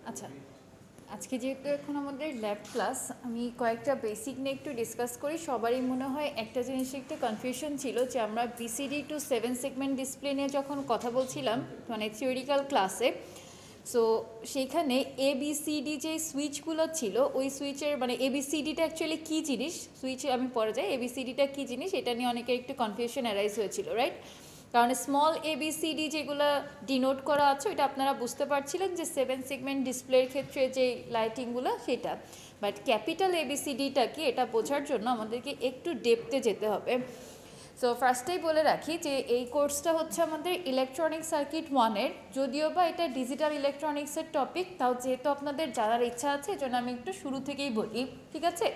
আচ্ছা, আজকে যেহেতু এখন আমাদের ল্যাব ক্লাস, আমি কয়েকটা বেসিক নিয়ে একটু ডিসকাস করি। সবারই মনে হয় একটা জিনিসে একটু কনফিউশন ছিল যে আমরা বিসিডি টু 7 সেগমেন্ট ডিসপ্লে নিয়ে যখন কথা বলছিলাম মানে থিওরিক্যাল ক্লাসে, সো সেইখানে এবিসিডি যে সুইচগুলো ছিল ওই সুইচের মানে এবিসিডিটা অ্যাকচুয়ালি কী জিনিস, সুইচে আমি পরে যাই, এবিসিডিটা কী জিনিস এটা নিয়ে অনেকের একটু কনফিউশন অ্যারাইজ হয়েছিল, রাইট? কারণ স্মল এবিসিডি যেগুলো ডিনোট করা আছে ওইটা আপনারা বুঝতে পারছিলেন যে 7 সেগমেন্ট ডিসপ্লের ক্ষেত্রে যে লাইটিংগুলো সেটা, বাট ক্যাপিটাল এবিসিডিটা কি এটা বোঝার জন্য আমাদেরকে একটু ডেপথে যেতে হবে। সো ফার্স্টেই বলে রাখি যে এই কোর্সটা হচ্ছে আমাদের ইলেকট্রনিক সার্কিট 1-এর, যদিও বা এটা ডিজিটাল ইলেকট্রনিক্সের টপিক, তাও যেহেতু আপনাদের জানার ইচ্ছা আছে এজন্য আমি একটু শুরু থেকেই বলি, ঠিক আছে?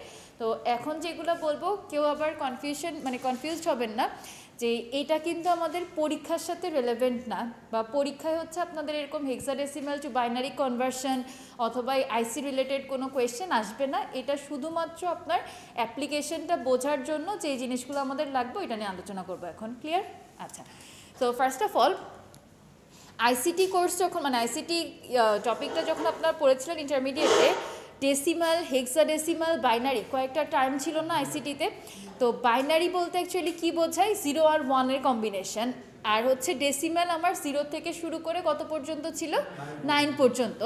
তো এখন যেগুলো বলবো কেউ আবার কনফিউজড হবেন না যে এটা কিন্তু আমাদের পরীক্ষার সাথে রেলেভেন্ট না, বা পরীক্ষায় হচ্ছে আপনাদের এরকম হেক্সাডেসিমাল টু বাইনারি কনভার্সন অথবা আইসি রিলেটেড কোনো কোয়েশ্চেন আসবে না। এটা শুধুমাত্র আপনার অ্যাপ্লিকেশনটা বোঝার জন্য যে জিনিসগুলো আমাদের লাগবে এটা নিয়ে আলোচনা করবো এখন, ক্লিয়ার? আচ্ছা, তো first of all ICT course যখন মানে আইসিটি টপিকটা যখন আপনারা পড়েছিলেন ইন্টারমিডিয়েটে, ডেসিমাল, হেক্সাডেসিমাল, বাইনারি কয়েকটা টার্ম ছিল না আইসিটিতে? তো বাইনারি বলতে অ্যাকচুয়ালি কী বোঝায়? 0 আর 1-এর কম্বিনেশন। আর হচ্ছে ডেসিমাল আমার 0 থেকে শুরু করে কত পর্যন্ত ছিল? 9 পর্যন্ত।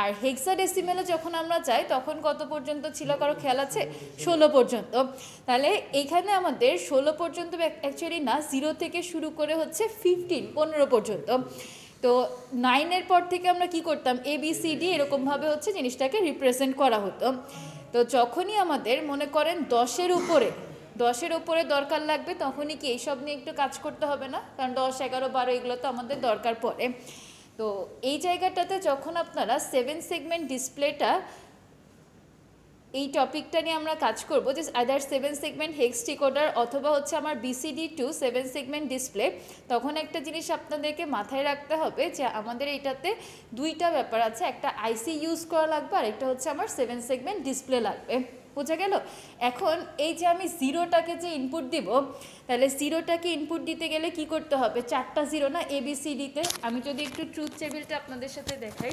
আর হেক্সাডেসিমালে যখন আমরা যাই তখন কত পর্যন্ত ছিল কারো খেয়াল আছে? 16 পর্যন্ত। তাহলে এইখানে আমাদের 16 পর্যন্ত অ্যাকচুয়ালি না, 0 থেকে শুরু করে হচ্ছে 15 পর্যন্ত। তো 9-এর পর থেকে আমরা কি করতাম? এবিসিডি এরকমভাবে হচ্ছে জিনিসটাকে রিপ্রেজেন্ট করা হতো। তো যখনই আমাদের মনে করেন 10-এর উপরে দরকার লাগবে তখনই কি এইসব নিয়ে একটু কাজ করতে হবে না? কারণ 10, 11, 12 এগুলো তো আমাদের দরকার পড়ে। তো এই জায়গাটাতে যখন আপনারা 7 সেগমেন্ট ডিসপ্লেটা এই টপিকটা নিয়ে আমরা কাজ করব যে আদার 7 সেগমেন্ট হেক্স ডিকোডার অথবা হচ্ছে আমার বিসিডি টু 7 সেগমেন্ট ডিসপ্লে, তখন একটা জিনিস আপনাদেরকে মাথায় রাখতে হবে যে আমাদের এটাতে দুইটা ব্যাপার আছে, একটা আইসি ইউজ করা লাগবে আর একটা হচ্ছে আমার 7 সেগমেন্ট ডিসপ্লে লাগবে। বোঝা গেল? এখন এই যে আমি জিরোটাকে যে ইনপুট দিব, তাহলে জিরোটাকে ইনপুট দিতে গেলে কি করতে হবে? 4টা জিরো না এবিসিডিতে? আমি যদি একটু ট্রুথ টেবিলটা আপনাদের সাথে দেখাই,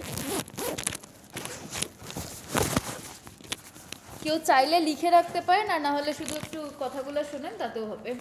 কেউ চাইলে লিখে রাখতে পারেন আর না হলে শুধু একটু কথাগুলো শোনেন তাতেও হবে।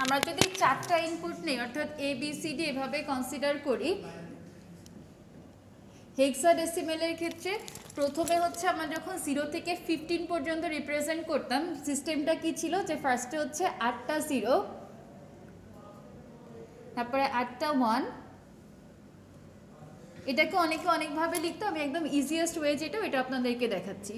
আমরা যদি 4টা ইনপুট নেই অর্থাৎ এবিসিডি এভাবে কনসিডার করি, হেক্সাডেসিমেলের ক্ষেত্রে প্রথমে হচ্ছে আমরা যখন 0 থেকে 15 পর্যন্ত রিপ্রেজেন্ট করতাম সিস্টেমটা কি ছিল যে ফার্স্টে হচ্ছে 8টা 0, তারপরে 8টা 1। এটাকে অনেকে অনেকভাবে লিখতো, আমি একদম ইজিয়েস্ট ওয়ে যেটা এটা আপনাদেরকে দেখাচ্ছি।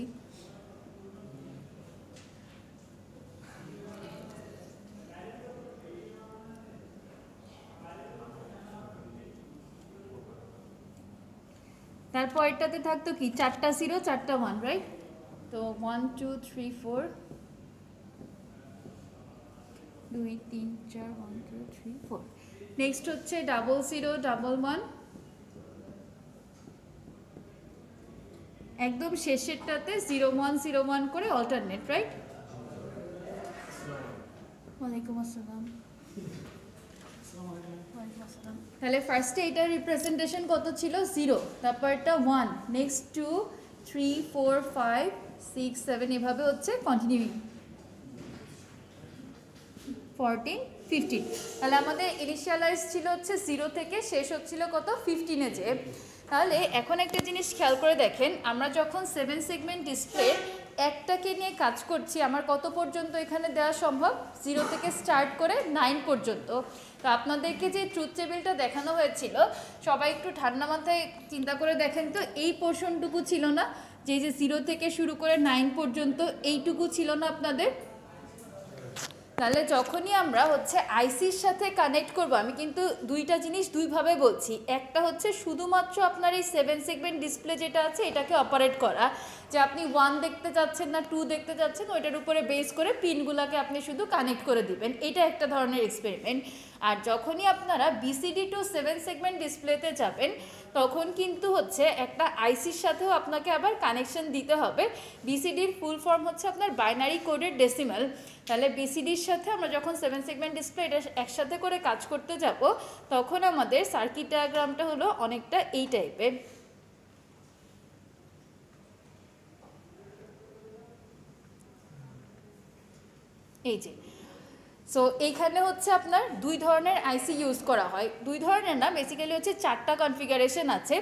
তারপর এটাতে থাকতো কি 4টা 0, 4টা 1, রাইট? তো 1 2 3 4 2 3 4 1 2 3 4। নেক্সট হচ্ছে 0 0 1 1, একদম শেষেরটাতে 0 1 0 1 করে অল্টারনেট, রাইট? ওয়ালাইকুম আসসালাম। তাহলে ফার্স্টে এটার রিপ্রেজেন্টেশন কত ছিল? 0, তারপরটা 1, নেক্সট 2 3 4 5 6 7 এভাবে হচ্ছে কন্টিনিউইং 14 15। তাহলে আমাদের ইনিশিয়ালাইজ ছিল হচ্ছে 0 থেকে শেষ হচ্ছিল কত? 15-এ যে। তাহলে এখন একটা জিনিস খেয়াল করে দেখেন, আমরা যখন 7 সেগমেন্ট ডিসপ্লে একটাকে নিয়ে কাজ করছি আমার কত পর্যন্ত এখানে দেওয়া সম্ভব? 0 থেকে স্টার্ট করে 9 পর্যন্ত। তো আপনাদেরকে যে ট্রুথ টেবিলটা দেখানো হয়েছিল সবাই একটু ঠান্ডা মাথায় চিন্তা করে দেখেন তো, এই পোর্শনটুকু ছিল না যে 0 থেকে শুরু করে 9 পর্যন্ত, এইটুকু ছিল না আপনাদের? তাহলে যখনই আমরা হচ্ছে আইসির সাথে কানেক্ট করব, আমি কিন্তু দুইটা জিনিস দুইভাবে বলছি। একটা হচ্ছে শুধুমাত্র আপনার এই 7 সেগমেন্ট ডিসপ্লে যেটা আছে এটাকে অপারেট করা, যে আপনি 1 দেখতে যাচ্ছেন না 2 দেখতে যাচ্ছেন, ওইটার উপরে বেস করে পিনগুলোকে আপনি শুধু কানেক্ট করে দিবেন, এটা একটা ধরনের এক্সপেরিমেন্ট। আর যখনই আপনারা বিসিডি টু 7 সেগমেন্ট ডিসপ্লেতে যাবেন তখন কিন্তু হচ্ছে একটা আইসির সাথেও আপনাকে আবার কানেকশন দিতে হবে। বিসিডির ফুল ফর্ম হচ্ছে আপনার বাইনারি কোডেড ডেসিমাল। তাহলে বিসিডির সাথে আমরা যখন 7 সেগমেন্ট ডিসপ্লে এটা একসাথে করে কাজ করতে যাব তখন আমাদের সার্কিট ডায়াগ্রামটা হলো অনেকটা এই টাইপের। এই যে সো এইখানে হচ্ছে আপনার দুই ধরনের আইসি ইউজ করা হয়, দুই ধরনের না, বেসিক্যালি হচ্ছে 4টা কনফিগারেশন আছে।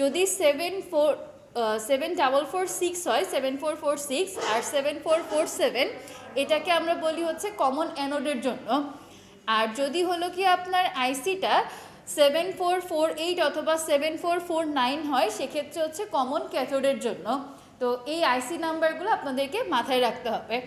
যদি 74446 হয়, 7446 আর 7447, এটাকে আমরা বলি হচ্ছে কমন অ্যানোডের জন্য। আর যদি হলো কি আপনার আইসিটা 7448 অথবা 7449 হয় সেক্ষেত্রে হচ্ছে কমন ক্যাথোডের জন্য। তো এই আইসি নাম্বারগুলো আপনাদেরকে মাথায় রাখতে হবে।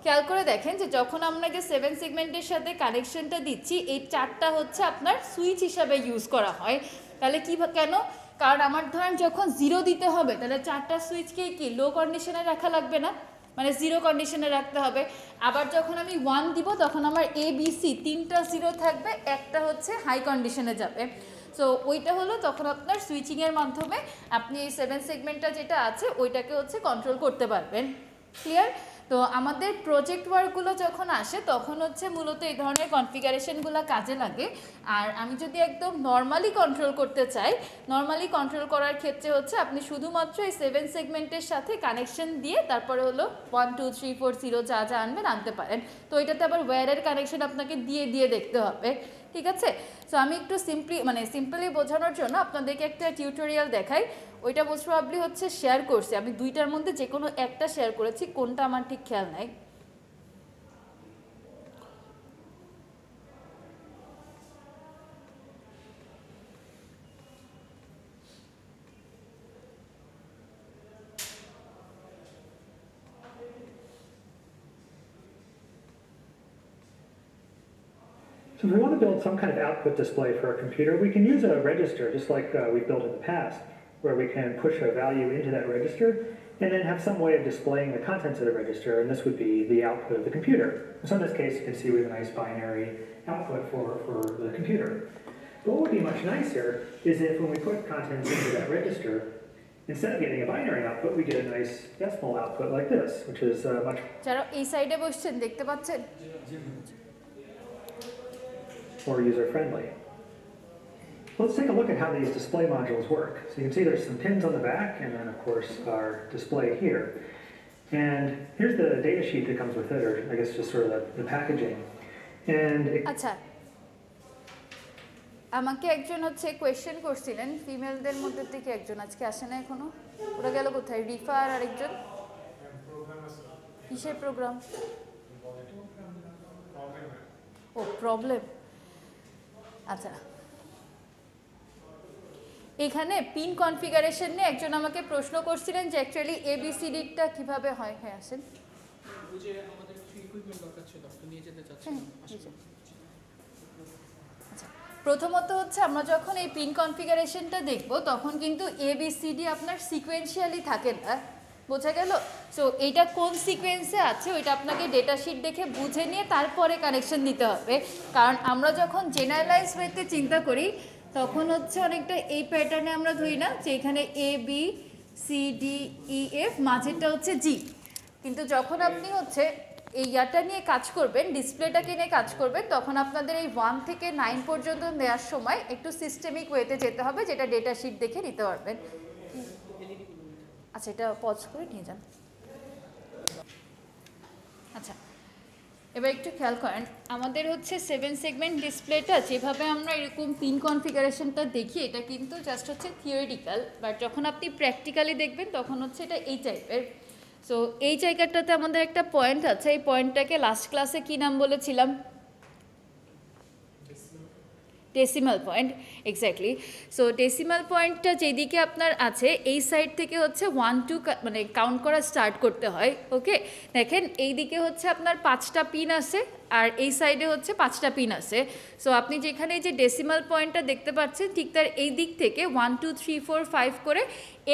খেয়াল করে দেখেন যে যখন আমরা যে 7 সেগমেন্টের সাথে কানেকশনটা দিচ্ছি এই 4টা হচ্ছে আপনার সুইচ হিসাবে ইউজ করা হয়। তাহলে কেন? কারণ আমার ধরেন যখন 0 দিতে হবে তাহলে 4টা সুইচকে কি লো কন্ডিশনে রাখা লাগবে না, মানে 0 কন্ডিশনে রাখতে হবে। আবার যখন আমি 1 দিব তখন আমার এ বি সি 3টা 0 থাকবে, একটা হচ্ছে হাই কন্ডিশনে যাবে। সো ওইটা হলো তখন আপনার সুইচিংয়ের মাধ্যমে আপনি এই 7 সেগমেন্টটা যেটা আছে ওইটাকে হচ্ছে কন্ট্রোল করতে পারবেন। ক্লিয়ার? তো আমাদের প্রজেক্ট ওয়ার্কগুলো যখন আসে তখন হচ্ছে মূলত এই ধরনের কনফিগারেশনগুলো কাজে লাগে। আর আমি যদি একদম নর্মালি কন্ট্রোল করতে চাই, নর্মালি কন্ট্রোল করার ক্ষেত্রে হচ্ছে আপনি শুধুমাত্র এই 7 সেগমেন্টের সাথে কানেকশন দিয়ে তারপরে হলো 1 2 3 4 0 যা যা আনবেন আনতে পারেন। তো এটাতে আবার ওয়্যারের কানেকশন আপনাকে দিয়ে দেখতে হবে, ঠিক আছে? সো আমি একটু সিম্পলি বোঝানোর জন্য আপনাদেরকে একটা টিউটোরিয়াল দেখাই। ওইটা মোস্ট প্রবাবলি হচ্ছে শেয়ার করছি, আমি দুইটার মধ্যে যে কোনো একটা শেয়ার করেছি, কোনটা আমার ঠিক খেয়াল নাই। So if we want to build some kind of output display for a computer, we can use a register just like we've built in the past, where we can push a value into that register and then have some way of displaying the contents of the register, and this would be the output of the computer. So in this case, you can see we have a nice binary output for the computer. But what would be much nicer is if when we put contents into that register, instead of getting a binary output, we get a nice decimal output like this, which is much more user-friendly. Let's take a look at how these display modules work. So you can see there's some pins on the back, and then of course our display here. And here's the data sheet that comes with it, or I guess just sort of the packaging. And আচ্ছা, আমাকে একজন হচ্ছে question করছিলেন, ফিমেলদের মধ্যে থেকে একজন আজকে আসে না এখনো, ওরা গেল কোথায়? রিফা আর আরেকজন কিসের প্রোগ্রাম? ও প্রবলেম। আচ্ছা, এখানে পিন কনফিগারেশন নিয়ে একজন আমাকে প্রশ্ন করছিলেন যে অ্যাকচুয়ালি এবিসিডিটা কিভাবে হয়। হ্যাঁ আসেন। আচ্ছা, প্রথমত হচ্ছে আমরা যখন এই পিন কনফিগারেশনটা দেখব তখন কিন্তু এবিসিডি আপনার সিকোয়েন্সিয়ালি থাকে না, বোঝা গেল? সো এইটা কোন সিকোয়েন্সে আছে ওইটা আপনাকে ডেটা শিট দেখে বুঝে নিয়ে তারপরে কানেকশন দিতে হবে। কারণ আমরা যখন জেনারেলাইজ ওয়েতে চিন্তা করি তখন হচ্ছে অনেকটা এই প্যাটার্নে আমরা ধরি না যে এখানে A B C D E F, মাঝেরটা হচ্ছে জি। কিন্তু যখন আপনি হচ্ছে এই ইয়াটা নিয়ে কাজ করবেন, ডিসপ্লেটাকে নিয়ে কাজ করবেন, তখন আপনাদের এই 1 থেকে 9 পর্যন্ত নেওয়ার সময় একটু সিস্টেমিক ওয়েতে যেতে হবে, যেটা ডেটা শিট দেখে নিতে পারবেন। আচ্ছা, এটা পজ করে নিয়ে যান। আচ্ছা, এবার একটু খেয়াল করেন, আমাদের হচ্ছে 7 সেগমেন্ট ডিসপ্লেটা যেভাবে আমরা এরকম পিন কনফিগারেশনটা দেখি এটা কিন্তু জাস্ট হচ্ছে থিওরিটিক্যাল, বাট যখন আপনি প্র্যাকটিক্যালি দেখবেন তখন হচ্ছে এটা এই টাইপের। সো এই জায়গাটাতে আমাদের একটা পয়েন্ট আছে, এই পয়েন্টটাকে লাস্ট ক্লাসে কী নাম বলেছিলাম? Decimal point, exactly. So decimal পয়েন্টটা যেদিকে আপনার আছে এই সাইড থেকে হচ্ছে 1 2 মানে কাউন্ট করা স্টার্ট করতে হয়। ওকে, দেখেন এই দিকে হচ্ছে আপনার 5টা পিন আছে আর এই সাইডে হচ্ছে 5টা পিন আছে। সো আপনি যেখানে যে ডেসিমাল পয়েন্টটা দেখতে পাচ্ছেন ঠিক তার এই দিক থেকে 1 2 3 4 5 করে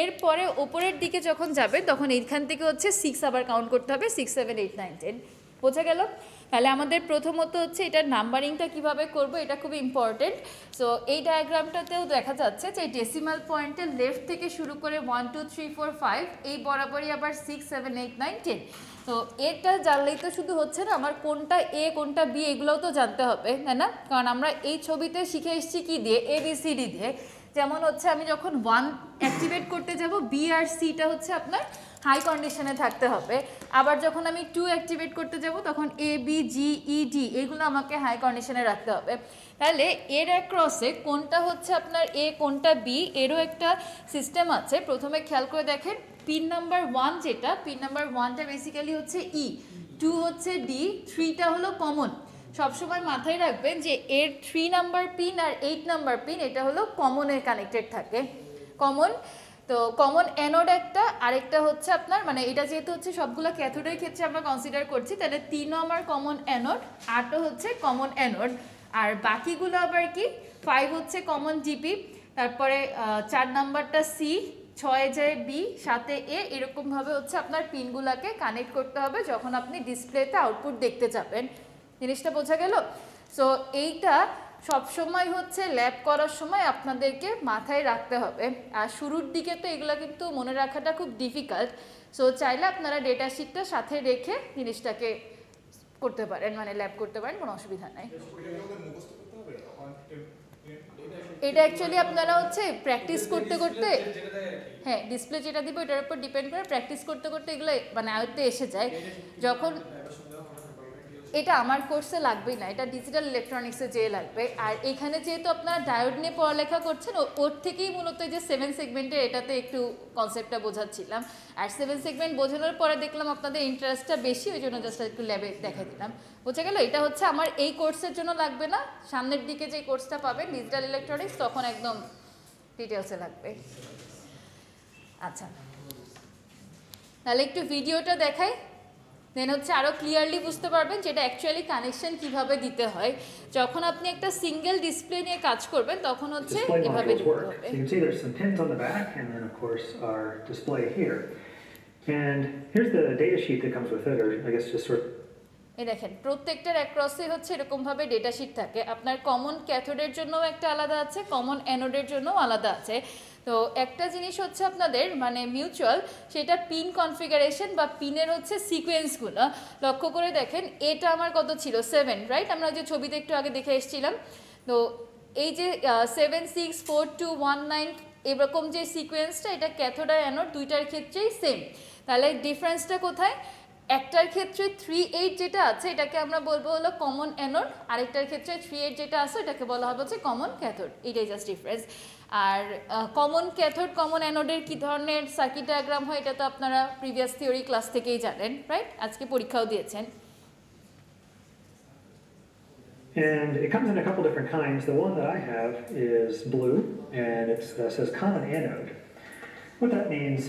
এরপরে ওপরের দিকে যখন যাবে তখন এইখান থেকে হচ্ছে 6 আবার কাউন্ট করতে হবে, 6 7 8 9 10। বোঝা গেল? তাহলে আমাদের প্রথমত হচ্ছে এটার নাম্বারিংটা কিভাবে করব এটা খুবই ইম্পর্টেন্ট। সো এই ডায়াগ্রামটাতেও দেখা যাচ্ছে যে ডেসিমাল পয়েন্টের লেফট থেকে শুরু করে 1 2 3 4 5 এই বরাবরই আবার 6 7 8 9 10। তো এটা জানলেই তো শুধু হচ্ছে না, আমার কোনটা এ কোনটা বি এগুলোও তো জানতে হবে, তাই না? কারণ আমরা এই ছবিতে শিখে এসেছি কি দিয়ে, ABCD দিয়ে। যেমন হচ্ছে আমি যখন 1 অ্যাক্টিভেট করতে যাব বি আর সিটা হচ্ছে আপনার হাই কন্ডিশনে থাকতে হবে, আবার যখন আমি 2 অ্যাক্টিভেট করতে যাব তখন ABGED এগুলো আমাকে হাই কন্ডিশনে রাখতে হবে। তাহলে এর অ্যাক্রসে কোনটা হচ্ছে আপনার এ কোনটা বি এরও একটা সিস্টেম আছে। প্রথমে খেয়াল করে দেখেন পিন নাম্বার 1 যেটা, পিন নাম্বার 1টা বেসিক্যালি হচ্ছে ই, 2 হচ্ছে ডি, 3টা হলো কমন। সবসময় মাথায় রাখবেন যে এর 3 নাম্বার পিন আর 8 নাম্বার পিন এটা হলো কমনে কানেক্টেড থাকে, কমন। তো কমন অ্যানোড একটা, আরেকটা হচ্ছে আপনার মানে এটা যেহেতু হচ্ছে সবগুলো ক্যাথোডের ক্ষেত্রে আমরা কনসিডার করছি, তাহলে 3ও আমার কমন অ্যানোড, 8ও হচ্ছে কমন অ্যানোড, আর বাকিগুলো আবার কি 5 হচ্ছে কমন জিপি, তারপরে 4 নাম্বারটা সি, 6 যায় বি, 7 এ, এরকমভাবে হচ্ছে আপনার পিনগুলোকে কানেক্ট করতে হবে যখন আপনি ডিসপ্লেতে আউটপুট দেখতে যাবেন। জিনিসটা বোঝা গেল? সো এইটা সবসময় হচ্ছে ল্যাব করার সময় আপনাদেরকে মাথায় রাখতে হবে। আর শুরুর দিকে তো এগুলো কিন্তু মনে রাখাটা খুব ডিফিকাল্ট। সো চাইলে আপনারা ডেটা শিটটা সাথে রেখে জিনিসটাকে করতে পারেন, মানে ল্যাব করতে পারেন, কোনো অসুবিধা নাই। এটা অ্যাকচুয়ালি আপনারা হচ্ছে প্র্যাকটিস করতে করতে, হ্যাঁ ডিসপ্লে যেটা দিব এটার উপর ডিপেন্ড করে প্র্যাকটিস করতে করতে এগুলো মানে আয়ত্তে এসে যায়। যখন এটা আমার কোর্সে লাগবেই না, এটা ডিজিটাল ইলেকট্রনিক্সে যেয়ে লাগবে। আর এখানে যেহেতু আপনারা ডায়োড নিয়ে পড়ালেখা করছেন ওর থেকেই মূলত যে 7 সেগমেন্টের এটাতে একটু কনসেপ্টটা বোঝাচ্ছিলাম। আর 7 সেগমেন্ট বোঝানোর পরে দেখলাম আপনাদের ইন্টারেস্টটা বেশি, ওই জন্য জাস্ট একটু ল্যাবে দেখা দিলাম। বোঝা গেল? এটা হচ্ছে আমার এই কোর্সের জন্য লাগবে না, সামনের দিকে যে কোর্সটা পাবেন ডিজিটাল ইলেকট্রনিক্স তখন একদম ডিটেলসে লাগবে। আচ্ছা, তাহলে একটু ভিডিওটা দেখাই, দেন হচ্ছে আরও ক্লিয়ারলি বুঝতে পারবেন যেটা অ্যাকচুয়ালি কানেকশন কিভাবে দিতে হয়। যখন আপনি একটা সিঙ্গেল ডিসপ্লে নিয়ে কাজ করবেন তখন হচ্ছে Display এভাবে modules দিতে work. হবে। So you can see there's some pins on the back and then of course our display here. And here's the data sheet that comes with it, or I guess just sort of এই দেখেন প্রত্যেকটার অ্যাক্রসে হচ্ছে এরকমভাবে data sheet থাকে। আপনার common ক্যাথোডের জন্যও একটা আলাদা আছে, কমন অ্যানোডের জন্যও আলাদা আছে। তো একটা জিনিস হচ্ছে আপনাদের মানে মিউচুয়াল, সেটা পিন কনফিগারেশন বা পিনের হচ্ছে সিকোয়েন্সগুলো লক্ষ্য করে দেখেন। এটা আমার কত ছিল 7, রাইট? আমরা যে ছবিতে একটু আগে দেখে এসেছিলাম। তো এই যে 7 6 4 2 1 9 এরকম যে সিকোয়েন্সটা, এটা ক্যাথোড আর অ্যানোড দুইটার ক্ষেত্রেই সেম। তাহলে ডিফারেন্সটা কোথায়? একটার ক্ষেত্রে 3 8 যেটা আছে এটাকে আমরা বলবো হলো কমন অ্যানোড, আরেকটার ক্ষেত্রে 3 8 যেটা আছে এটাকে বলা হবে হচ্ছে কমন ক্যাথোড। এটাই জাস্ট ডিফারেন্স। আর কমন ক্যাথোড কমন অ্যানোডের কী ধরনের সার্কিট ডায়াগ্রাম হয় এটা তো আপনারা প্রিভিয়াস থিওরি ক্লাস থেকেই জানেন, রাইট? আজকে পরীক্ষাও দিয়েছেন। And it comes in a couple different kinds. The one that I have is blue, and it says common anode. What that means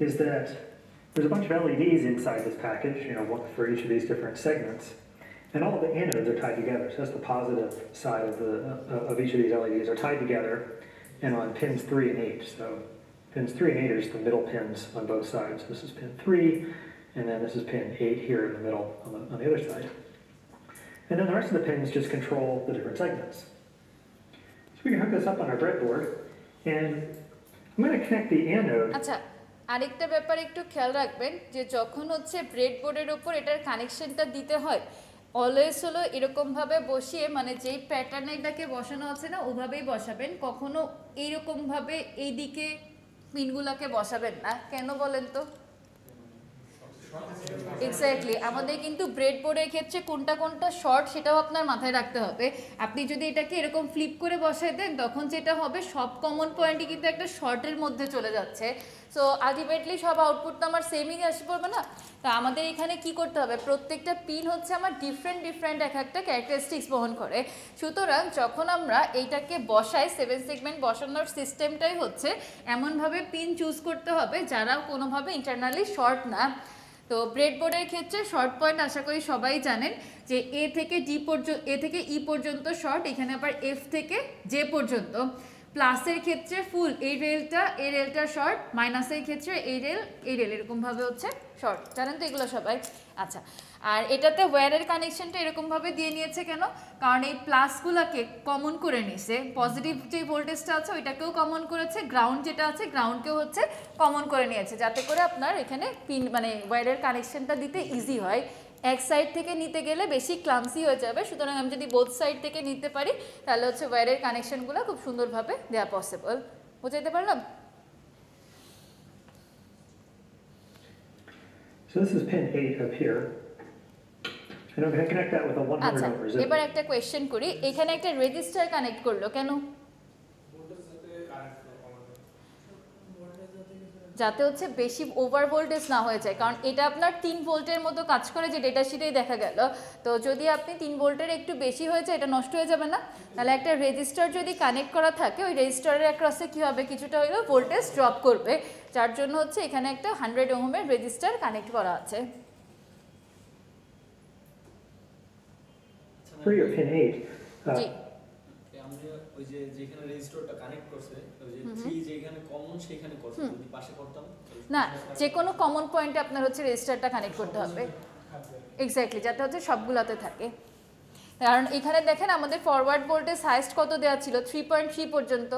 is that there's a bunch of LEDs inside this package, one for each of these different segments, and all of the anodes are tied together. So that's the positive side of each of these LEDs are tied together, and on pins 3 and 8. So pins 3 and 8 are just the middle pins on both sides. This is pin 3, and then this is pin 8 here in the middle on the other side. And then the rest of the pins just control the different segments. So we can hook this up on our breadboard, and I'm going to connect the anode. আচ্ছা, আরেকটা ব্যাপার একটু খেয়াল রাখবেন যে যখন হচ্ছে ব্রেডবোর্ডের ওপর এটার কানেকশনটা দিতে হয় অলওয়েজ হলো এরকমভাবে বসিয়ে, মানে যেই প্যাটার্নে এটাকে বসানো আছে না ওভাবেই বসাবেন, কখনো এইরকমভাবে এইদিকে পিনগুলোকে বসাবেন না। কেন বলেন তো? এক্স্যাক্টলি, আমাদের কিন্তু ব্রেড বোর্ডের ক্ষেত্রে কোনটা কোনটা শর্ট সেটাও আপনার মাথায় রাখতে হবে। আপনি যদি এটাকে এরকম ফ্লিপ করে বসাই দেন তখন যেটা হবে সব কমন পয়েন্টই কিন্তু একটা শর্টের মধ্যে চলে যাচ্ছে। সো আলটিমেটলি সব আউটপুট তো আমার সেমই আসে পড়বে না। তা আমাদের এখানে কি করতে হবে, প্রত্যেকটা পিন হচ্ছে আমার ডিফারেন্ট এক একটা ক্যারেক্টারিস্টিক্স বহন করে। সুতরাং যখন আমরা এইটাকে বসাই, 7 সেগমেন্ট বসানোর সিস্টেমটাই হচ্ছে এমনভাবে পিন চুজ করতে হবে যারা কোনোভাবে ইন্টারনালি শর্ট না। তো ব্রেডবোর্ডের ক্ষেত্রে শর্ট পয়েন্ট আশা করি সবাই জানেন যে এ থেকে ই পর্যন্ত শর্ট, এখানে আবার এফ থেকে জে পর্যন্ত। প্লাসের ক্ষেত্রে ফুল এই রেলটা শর্ট, মাইনাসের ক্ষেত্রে এই রেল এরকমভাবে হচ্ছে শর্ট, জানেন তো এগুলো সবাই। আচ্ছা, আর এটাতে ওয়্যারের কানেকশনটা এরকমভাবে দিয়ে নিয়েছে কেন, কারণ এই প্লাসগুলোকে কমন করে নিছে, পজিটিভ যে ভোল্টেজটা আছে ওইটাকেও কমন করেছে, গ্রাউন্ড যেটা আছে গ্রাউন্ডকেও হচ্ছে কমন করে নিয়েছে, যাতে করে আপনার এখানে পিন মানে ওয়্যারের কানেকশনটা দিতে ইজি হয়। এক সাইড থেকে নিতে গেলে বেশি ক্লামসি হয়ে যাবে, সুতরাং আমি যদি বোথ সাইড থেকে নিতে পারি তাহলে হচ্ছে ওয়্যারের কানেকশনগুলো খুব সুন্দরভাবে দেওয়া পসিবল। বুঝাইতে পারলাম? So this is pin 8 up here. And I'm going to connect that with a 100 আচ্ছা, ohm resistor. এবার একটা কোয়েশ্চেন করি, এখানে একটা রেজিস্টার কানেক্ট করলো কেন? যাতে হচ্ছে বেশি ওভার ভোল্টেজ না হয়ে যায়, কারণ এটা আপনার 3 ভোল্টের মতো কাজ করে যে ডেটা শিটেই দেখা গেল। তো যদি আপনি 3 ভোল্টের একটু বেশি হয়ে যায় এটা নষ্ট হয়ে যাবে না? তাহলে একটা রেজিস্টার যদি কানেক্ট করা থাকে ওই রেজিস্টারের অ্যাক্রসে কী হবে, কিছুটা হলেও ভোল্টেজ ড্রপ করবে, যার জন্য হচ্ছে এখানে একটা 100 ওহমের রেজিস্টার কানেক্ট করা আছে। For your pin 8, জি, আমরা ওই যে যেখানে রেজিস্টারটা কানেক্ট করছে ওই যে 3 যেখানে কমন সেখানে করছে, যদি পাশে করতাম না, যে কোনো কমন পয়েন্টে আপনার হচ্ছে রেজিস্টারটা কানেক্ট করতে হবে। এক্স্যাক্টলি, যাতে হচ্ছে সবগুলোতে থাকে। কারণ এখানে দেখেন আমাদের ফরওয়ার্ড ভোল্টেজ হাইস্ট কত দেওয়া ছিল, 3.3 পর্যন্ত।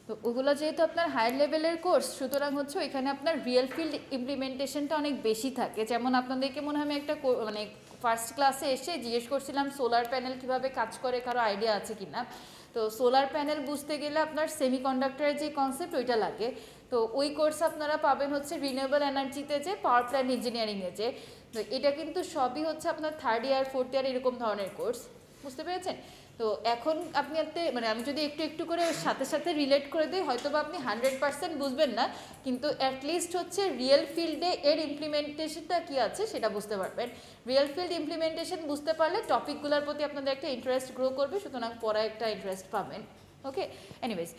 তো ওগুলো যেহেতু আপনার হায়ার লেভেলের কোর্স, সুতরাং হচ্ছে এখানে আপনার রিয়েল ফিল্ড ইমপ্লিমেন্টেশনটা অনেক বেশি থাকে। যেমন আপনাদেরকে মনে হয় আমি একটা মানে ফার্স্ট ক্লাসে এসে জিজ্ঞেস করছিলাম সোলার প্যানেল কীভাবে কাজ করে, কারো আইডিয়া আছে কি না। তো সোলার প্যানেল বুঝতে গেলে আপনার সেমিকন্ডাক্টরের যে কনসেপ্ট ওইটা লাগে। তো ওই কোর্স আপনারা পাবেন হচ্ছে রিনিউয়েবল এনার্জিতে যে পাওয়ার প্ল্যান্ট ইঞ্জিনিয়ারিংয়ে যে। তো এটা কিন্তু সবই হচ্ছে আপনার 3rd ইয়ার 4th ইয়ার এরকম ধরনের কোর্স, বুঝতে পেরেছেন? তো এখন আপনি মানে আমি যদি একটু একটু করে সাথে সাথে রিলেট করে দিই, হয়তো বা আপনি 100% বুঝবেন না, কিন্তু অ্যাটলিস্ট হচ্ছে রিয়েল ফিল্ডে এর ইমপ্লিমেন্টেশনটা কী আছে সেটা বুঝতে পারবেন। রিয়েল ফিল্ড ইমপ্লিমেন্টেশন বুঝতে পারলে টপিকগুলোর প্রতি আপনাদের একটা ইন্টারেস্ট গ্রো করবে, সুতরাং পড়ায় একটা ইন্টারেস্ট পাবেন। ওকে, এনিওয়েজ,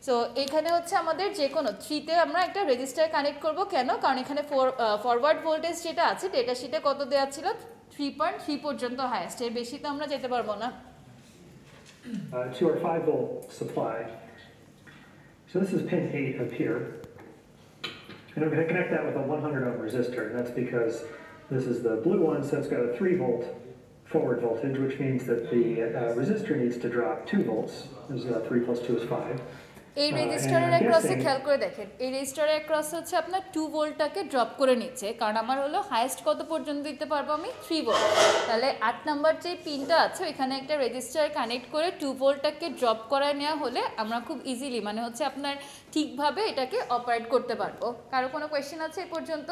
সো এখানে হচ্ছে আমাদের যে কোনো 3তে আমরা একটা রেজিস্টার কানেক্ট করব কেন, কারণ এখানে ফরওয়ার্ড ভোল্টেজ যেটা আছে ডেটা শিটে কত দেওয়া ছিল, 3.3 পর্যন্ত হাইয়েস্ট, এর বেশি তো আমরা যেতে পারবো না। To our 5-volt supply. So this is pin 8 up here. And I'm going to connect that with a 100 ohm resistor. And that's because this is the blue one, so it's got a 3-volt forward voltage, which means that the resistor needs to drop 2 volts. Because 3 plus 2 is 5. এই রেজিস্টারের অ্যাক্রসে খেয়াল করে দেখেন, এই রেজিস্টারের অ্যাক্রসে হচ্ছে আপনার 2 ভোল্টটাকে drop করে নিচ্ছে, কারণ আমার হলো হাইয়েস্ট কত পর্যন্ত দিতে পারবো আমি, 3 ভোল্ট। তাহলে 8 নাম্বার যে পিনটা আছে ওইখানে একটা রেজিস্টার কানেক্ট করে 2 ভোল্টটাকে ড্রপ করায় নেওয়া হলে আমরা খুব ইজিলি মানে হচ্ছে আপনার ঠিকভাবে এটাকে অপারেট করতে পারবো। কারো কোনো কোয়েশ্চেন আছে এই পর্যন্ত?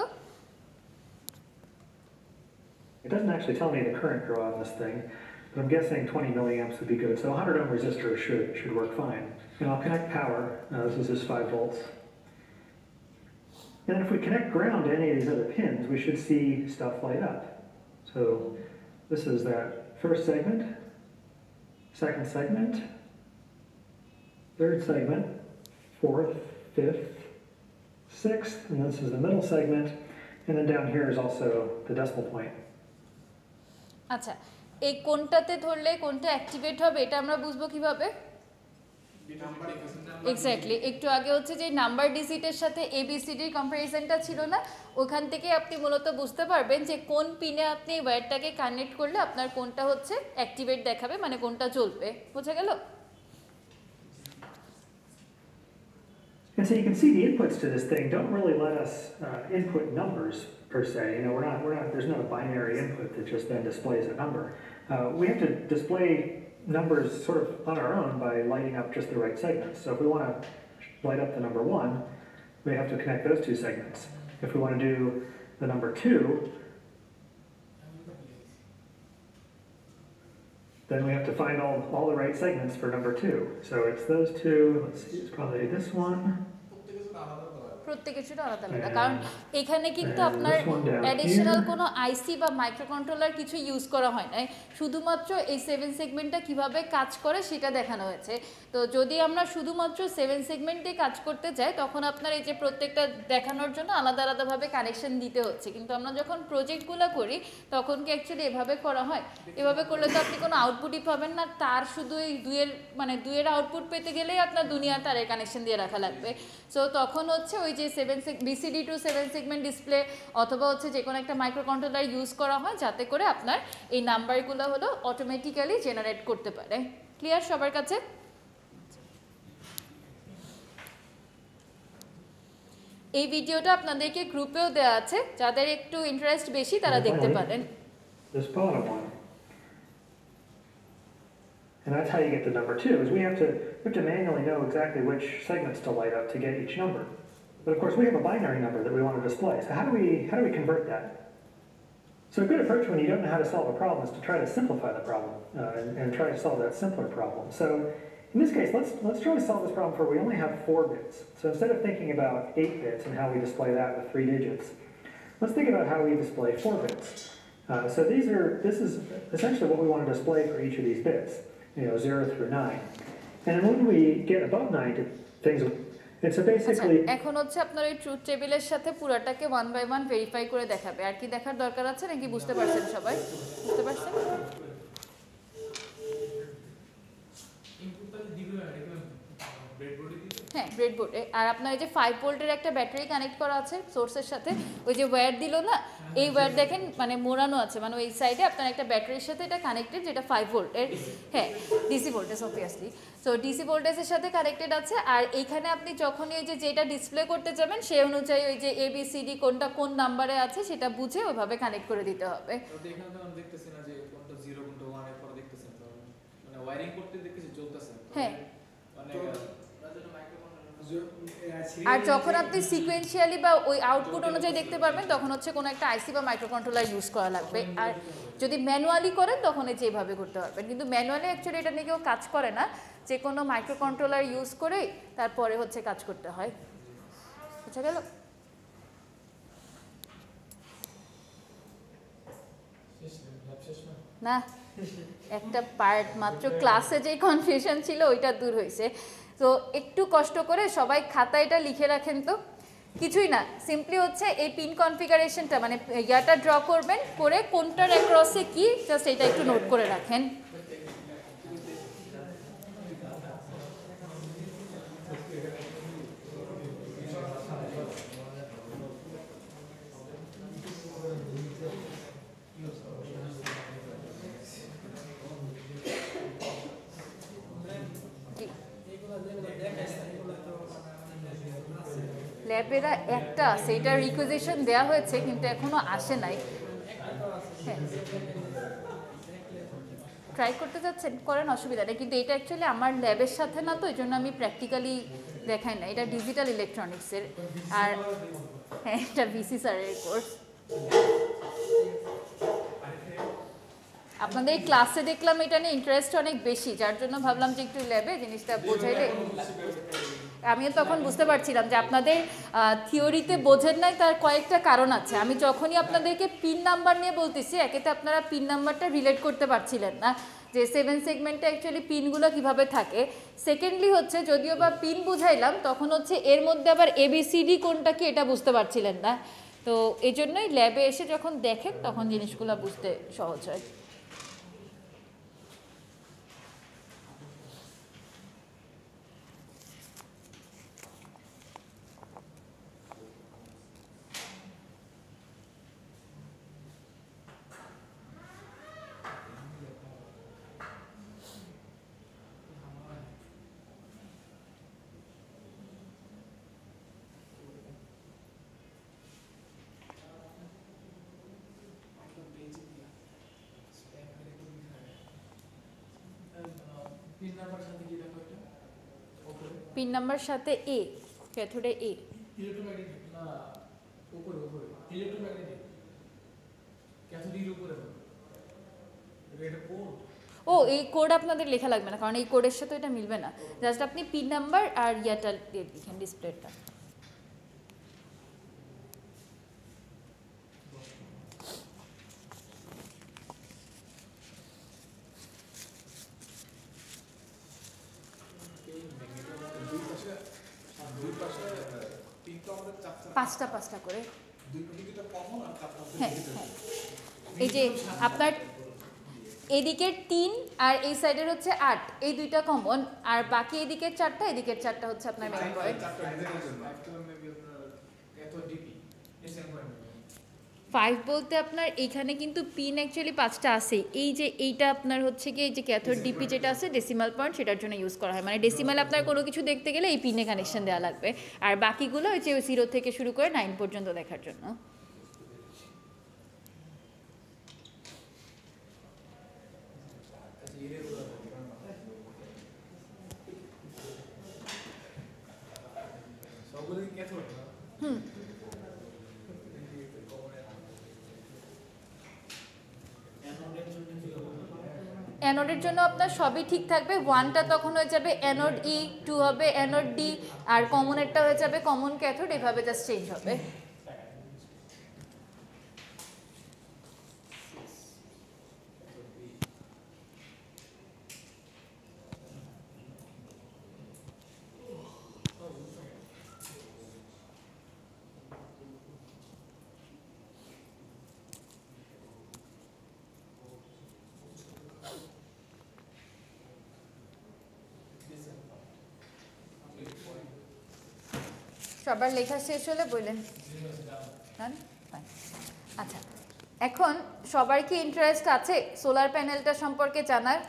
It doesn't actually tell me the current draw on this thing, but I'm guessing 20 milliamps would be good. So a 100 ohm resistor should work fine. And I'll connect power. This is just 5 volts. And then if we connect ground to any of these other pins, we should see stuff light up. So this is that first segment, second segment, third segment, fourth, fifth, sixth, and this is the middle segment. And then down here is also the decimal point. আচ্ছা, এই কোনটাতে ধরলে কোনটা activate হবে এটা আমরা বুঝবো কিভাবে? এক্স্যাক্টলি, একটু আগে হচ্ছে যে নাম্বার ডিজিটের সাথে ABCDর কম্প্যারিজনটা ছিল না, ওখান থেকে আপনি মূলত বুঝতে পারবেন যে কোন পিনে আপনি ওয়্যারটাকে কানেক্ট করলে আপনার কোনটা হচ্ছে অ্যাক্টিভেট দেখাবে, মানে কোনটা জ্বলবে। বোঝা গেল? And so you can see the inputs to this thing don't really let us input numbers per se. You know, there's not a binary input that just then displays a number. We have to display numbers sort of on our own by lighting up just the right segments. So if we want to light up the number 1, we have to connect those two segments. If we want to do the number 2, then we have to find all the right segments for number 2. So it's those two. Let's see, it's probably this one. প্রত্যেকের সেটা আলাদা আলাদা, কারণ এখানে কিন্তু and আপনার this one down additional here. কোনো আইসি বা মাইক্রোকন্ট্রোলার কিছু ইউজ করা হয় নাই, শুধুমাত্র এই 7 সেগমেন্টটা কিভাবে কাজ করে সেটা দেখানো হয়েছে। তো যদি আমরা শুধুমাত্র 7 সেগমেন্টে কাজ করতে চাই তখন আপনার এই যে প্রত্যেকটা দেখানোর জন্য আলাদা আলাদাভাবে কানেকশন দিতে হচ্ছে, কিন্তু আমরা যখন প্রজেক্টগুলো করি তখন কি অ্যাকচুয়ালি এভাবে করা হয়? এভাবে করলে তো আপনি কোনো আউটপুটই পাবেন না, তার শুধু এই দুইয়ের আউটপুট পেতে গেলেই আপনার দুনিয়া তারের কানেকশন দিয়ে রাখা লাগবে। সো তখন হচ্ছে ওই যে বিসিডি টু 7 সেগমেন্ট ডিসপ্লে অথবা হচ্ছে যে কোনো একটা মাইক্রোকন্ট্রোলার ইউজ করা হয় যাতে করে আপনার এই নাম্বারগুলো হলো অটোমেটিক্যালি জেনারেট করতে পারে। ক্লিয়ার সবার কাছে? এই ভিডিওটা আপনাদেরকে গ্রুপেও দেওয়া আছে, যাদের একটু ইন্টারেস্ট বেশি তারা দেখতে পারেন। This bottom one. And that's how you get the number 2, is we have to manually know exactly which segments to light up to get each number. But of course we have a binary number that we want to display. So how do we convert that? So a good approach when you don't know how to solve a problem is to try to simplify the problem and try to solve that simpler problem. So in this case, let's try to solve this problem where we only have 4 bits. So instead of thinking about 8 bits and how we display that with 3 digits, let's think about how we display 4 bits. So this is essentially what we want to display for each of these bits, 0 through 9. And then when we get above 9, things. And so basically, এখন হচ্ছে আপনার এই truth টেবিলের সাথে পুরাটাকে 1 by 1 verify করে দেখাবে। আর কি দেখার দরকার আছে নাকি বুঝতে পারছেন সবাই? বুঝতে পারছেন? হ্যাঁ, ব্রেডবোর্ডে। আর আপনার এই যে 5 ভোল্টের একটা ব্যাটারি কানেক্ট করা আছে সোর্সের সাথে, ওই যে ওয়্যার দিল না, এই ওয়্যার দেখেন মানে মোড়ানো আছে, মানে ওই সাইডে আপনার একটা ব্যাটারির সাথে এটা কানেক্টেড, যেটা 5 ভোল্টের। হ্যাঁ, DC voltage obviously. So DC ভোল্টেজের সাথে কানেক্টেড আছে। আর এইখানে আপনি যখনই ওই যে যেটা ডিসপ্লে করতে যাবেন সেই অনুযায়ী ওই যে ABCD কোনটা কোন নাম্বারে আছে সেটা বুঝে ওইভাবে কানেক্ট করে দিতে হবে। এখানে তো আমি দেখতেছি না যে কোনটা 0 কোনটা 1 এর পরে দেখতেছেন, তো মানে ওয়্যারিং করতে দেখতেছি চলতেছে। হ্যাঁ, মানে আর যখন আপনি সিকোয়েন্সিয়ালি বা ওই আউটপুট অনুযায়ী দেখতে পারবেন তখন হচ্ছে কোনো একটা আইসি বা মাইক্রোকন্ট্রোলার ইউজ করা লাগবে। আর যদি ম্যানুয়ালি করেন তখন এই যে এইভাবে করতে পারবেন, কিন্তু ম্যানুয়ালি অ্যাকচুয়ালি এটা নিয়ে কেউ কাজ করে না, যে কোনো মাইক্রোকন্ট্রোলার ইউজ করে তারপরে হচ্ছে কাজ করতে হয়। বুঝা গেল? না, একটা পার্ট মাত্র, ক্লাসে যে কনফিউশন ছিল ওইটা দূর হয়েছে। তো একটু কষ্ট করে সবাই খাতায় এটা লিখে রাখেন। তো কিছুই না, সিম্পলি হচ্ছে এই পিন কনফিগারেশনটা মানে ইয়াটা ড্র করবেন, করে কোনটার অ্যাক্রসে কি, জাস্ট এটা একটু নোট করে রাখেন। ল্যাবেরা একটা সেইটার রিকুইজিশন দেওয়া হয়েছে কিন্তু এখনো আসে নাই। হ্যাঁ, ট্রাই করতে যাচ্ছেন, করেন, অসুবিধা নেই, কিন্তু এটা অ্যাকচুয়ালি আমার ল্যাবের সাথে না, তো এই জন্য আমি প্র্যাকটিক্যালি দেখাই না। এটা ডিজিটাল ইলেকট্রনিক্সের, আর হ্যাঁ এটা ভিসি স্যারের কোর্স। আপনাদের এই ক্লাসে দেখলাম এটা নিয়ে ইন্টারেস্ট অনেক বেশি, যার জন্য ভাবলাম যে একটু ল্যাবে জিনিসটা বোঝাইলে। আমিও তখন বুঝতে পারছিলাম যে আপনাদের থিওরিতে বোঝেন নাই, তার কয়েকটা কারণ আছে। আমি যখনই আপনাদেরকে পিন নাম্বার নিয়ে বলতেছি, একেতে আপনারা পিন নাম্বারটা রিলেট করতে পারছিলেন না যে 7 সেগমেন্টে অ্যাকচুয়ালি পিনগুলো কিভাবে থাকে। সেকেন্ডলি হচ্ছে যদিও বা পিন বুঝাইলাম, তখন হচ্ছে এর মধ্যে আবার ABCD কোনটা কি এটা বুঝতে পারছিলেন না। তো এই জন্যই ল্যাবে এসে যখন দেখেন তখন জিনিসগুলো বুঝতে সহজ হয়। পিন নাম্বার সাথে কি দেখো এটা? ওকে, পিন নাম্বার সাথে A, ক্যাথোডে A। ইলেকট্রোম্যাগনেটিক না উপরে ইলেকট্রোম্যাগনেটিক ক্যাথোডিক উপরে রেড কোড ও এই কোড আপনাদের লেখা লাগবে না, কারণ এই কোডের সাথে এটা মিলবে না। জাস্ট আপনি পিন নাম্বার আর ইয়াটা দিয়ে লিখেন ডিসপ্লেটা। পাঁচটা পাঁচটা করে, হ্যাঁ হ্যাঁ। এই যে আপনার এদিকের 3 আর এই সাইডের হচ্ছে 8, এই দুইটা কমন, আর বাকি এদিকের 4টা এদিকের 4টা হচ্ছে আপনার মেইন পয়েন্ট। 5 বলতে আপনার এইখানে কিন্তু পিন অ্যাকচুয়ালি 5টা আছে, এই যে এইটা আপনার হচ্ছে কি এই যে ক্যাথোড ডিপি যেটা আছে ডেসিমাল পয়েন্ট সেটার জন্য ইউজ করা হয়, মানে ডেসিমাল আপনার কোনো কিছু দেখতে গেলে এই পিনে কানেকশন দেওয়া লাগবে, আর বাকিগুলো ওই যে 0 থেকে শুরু করে 9 পর্যন্ত দেখার জন্য। হুম, অ্যানোডের জন্য আপনার সবই ঠিক থাকবে। 1টা তখন হয়ে যাবে অ্যানোড ই, 2 হবে অ্যানোড ডি, আর কমনেরটা হয়ে যাবে কমন ক্যাথোড, এভাবে জাস্ট চেঞ্জ হবে। সবার লেখা শেষ হলে বললেন। আচ্ছা, এখন সবার কি ইন্টারেস্ট আছে সোলার প্যানেলটা সম্পর্কে জানার?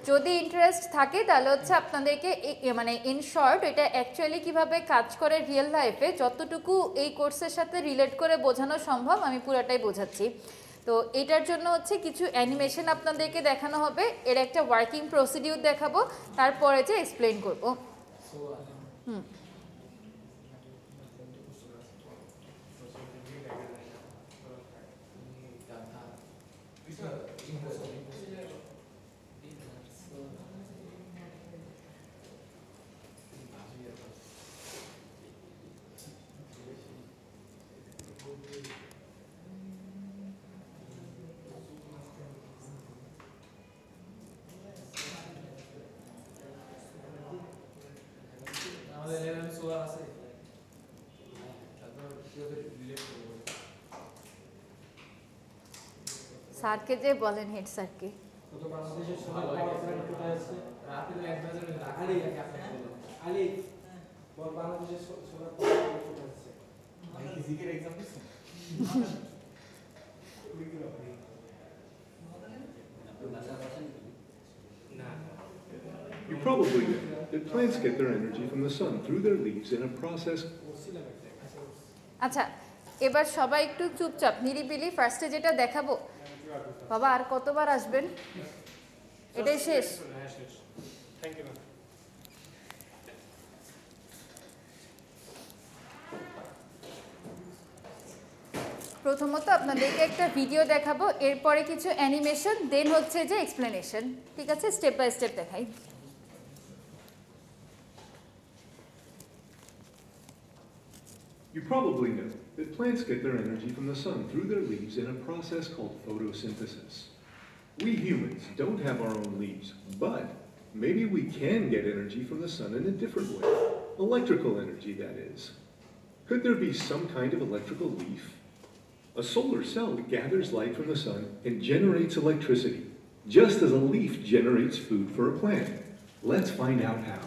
যদি ইন্টারেস্ট থাকে তাহলে হচ্ছে আপনাদেরকে মানে ইন শর্ট এটা অ্যাকচুয়ালি কিভাবে কাজ করে রিয়েল লাইফে যতটুকু এই কোর্সের সাথে রিলেট করে বোঝানো সম্ভব আমি পুরাটাই বোঝাচ্ছি। তো এটার জন্য হচ্ছে কিছু অ্যানিমেশন আপনাদেরকে দেখানো হবে, এর একটা ওয়ার্কিং প্রসিডিউর দেখাবো, তারপরে যে এক্সপ্লেন করবো। হুম, স্যারকে যে বলেন হেড স্যারকে। You probably know that plants get their energy from the sun through their leaves in a process. আচ্ছা, এবার সবাই একটু চুপচাপ নিরিবিলি। ফার্স্টে যেটা দেখাবো, বাবা আর কতবার আসবেন? এটাই শেষ। প্রথমত আপনাদেরকে একটা ভিডিও দেখাবো, এরপরে কিছু অ্যানিমেশন, দেন হচ্ছে যে এক্সপ্লেনেশন। ঠিক আছে, স্টেপ বাই স্টেপ দেখাই। You probably know that plants get their energy from the sun through their leaves in a process called photosynthesis. We humans don't have our own leaves, but maybe we can get energy from the sun in a different way. Electrical energy, that is. Could there be some kind of electrical leaf? A solar cell gathers light from the sun and generates electricity, just as a leaf generates food for a plant. Let's find out how.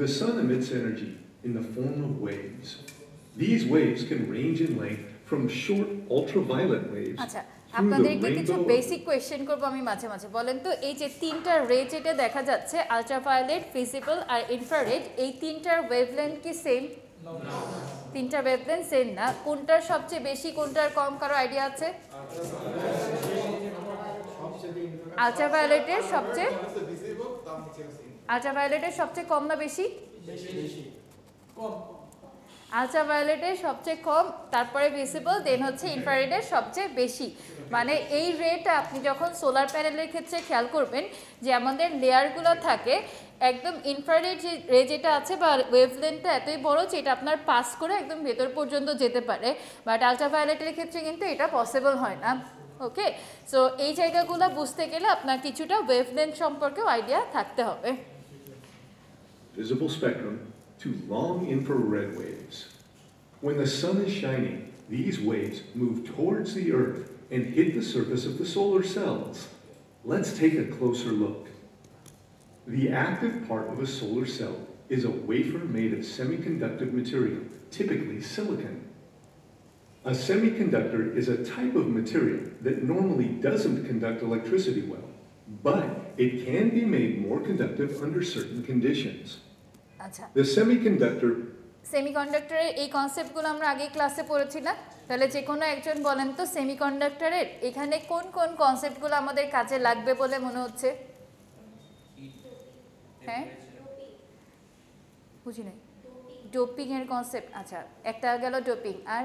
The sun emits energy in the form of waves. These waves can range in length from short ultraviolet waves আচ্ছা, through the আপনাদেরকে কিছু rainbow. Basic question করবো আমি মাঝে মাঝে। বলেন তো, এই যে 3টা রে যেটা দেখা যাচ্ছে, আলট্রাভায়োলেট, ভিজিবল আর ইনফ্রারেড, এই 3টার ওয়েভলেন্থ কি সেম? 3টা ওয়েভলেন্থ সেম না। কোনটার সবচেয়ে বেশি, কোনটার কম, কারো আইডিয়া আছে? আলট্রাভায়োলেটের সবচেয়ে কম না বেশি? কম আলট্রাভায়োলেটের সবচেয়ে কম, তারপরে ভিজিবল, দেন হচ্ছে ইনফ্রারেডের সবচেয়ে বেশি। মানে এই রেটা আপনি যখন সোলার প্যানেলের ক্ষেত্রে খেয়াল করবেন যে আমাদের লেয়ারগুলো থাকে একদম ইনফ্রারেড যে রে যেটা আছে বা ওয়েভলেন্থটা এতই বড় যে এটা আপনার পাস করে একদম ভেতর পর্যন্ত যেতে পারে, বাট আলট্রাভায়োলেটের ক্ষেত্রে কিন্তু এটা পসিবল হয় না। ওকে, সো এই জায়গাগুলো বুঝতে গেলে আপনার কিছুটা ওয়েভলেন্থ সম্পর্কেও আইডিয়া থাকতে হবে। Visible spectrum to long infrared waves. When the sun is shining, these waves move towards the Earth and hit the surface of the solar cells. Let's take a closer look. The active part of a solar cell is a wafer made of semiconductive material, typically silicon. A semiconductor is a type of material that normally doesn't conduct electricity well, but it can be made more conductive under certain conditions. আচ্ছা, The semiconductor সেমিকন্ডাক্টরের এই কনসেপ্টগুলো আমরা আগে ক্লাসে পড়েছি না? তাহলে যে কোনো একজন বলেন তো সেমিকন্ডাক্টরের এখানে কোন কোন কনসেপ্টগুলো আমাদের কাজে লাগবে বলে মনে হচ্ছে? হ্যাঁ, বুঝি নাই। ডোপিং এর কনসেপ্ট, আচ্ছা একটা গেল ডোপিং, আর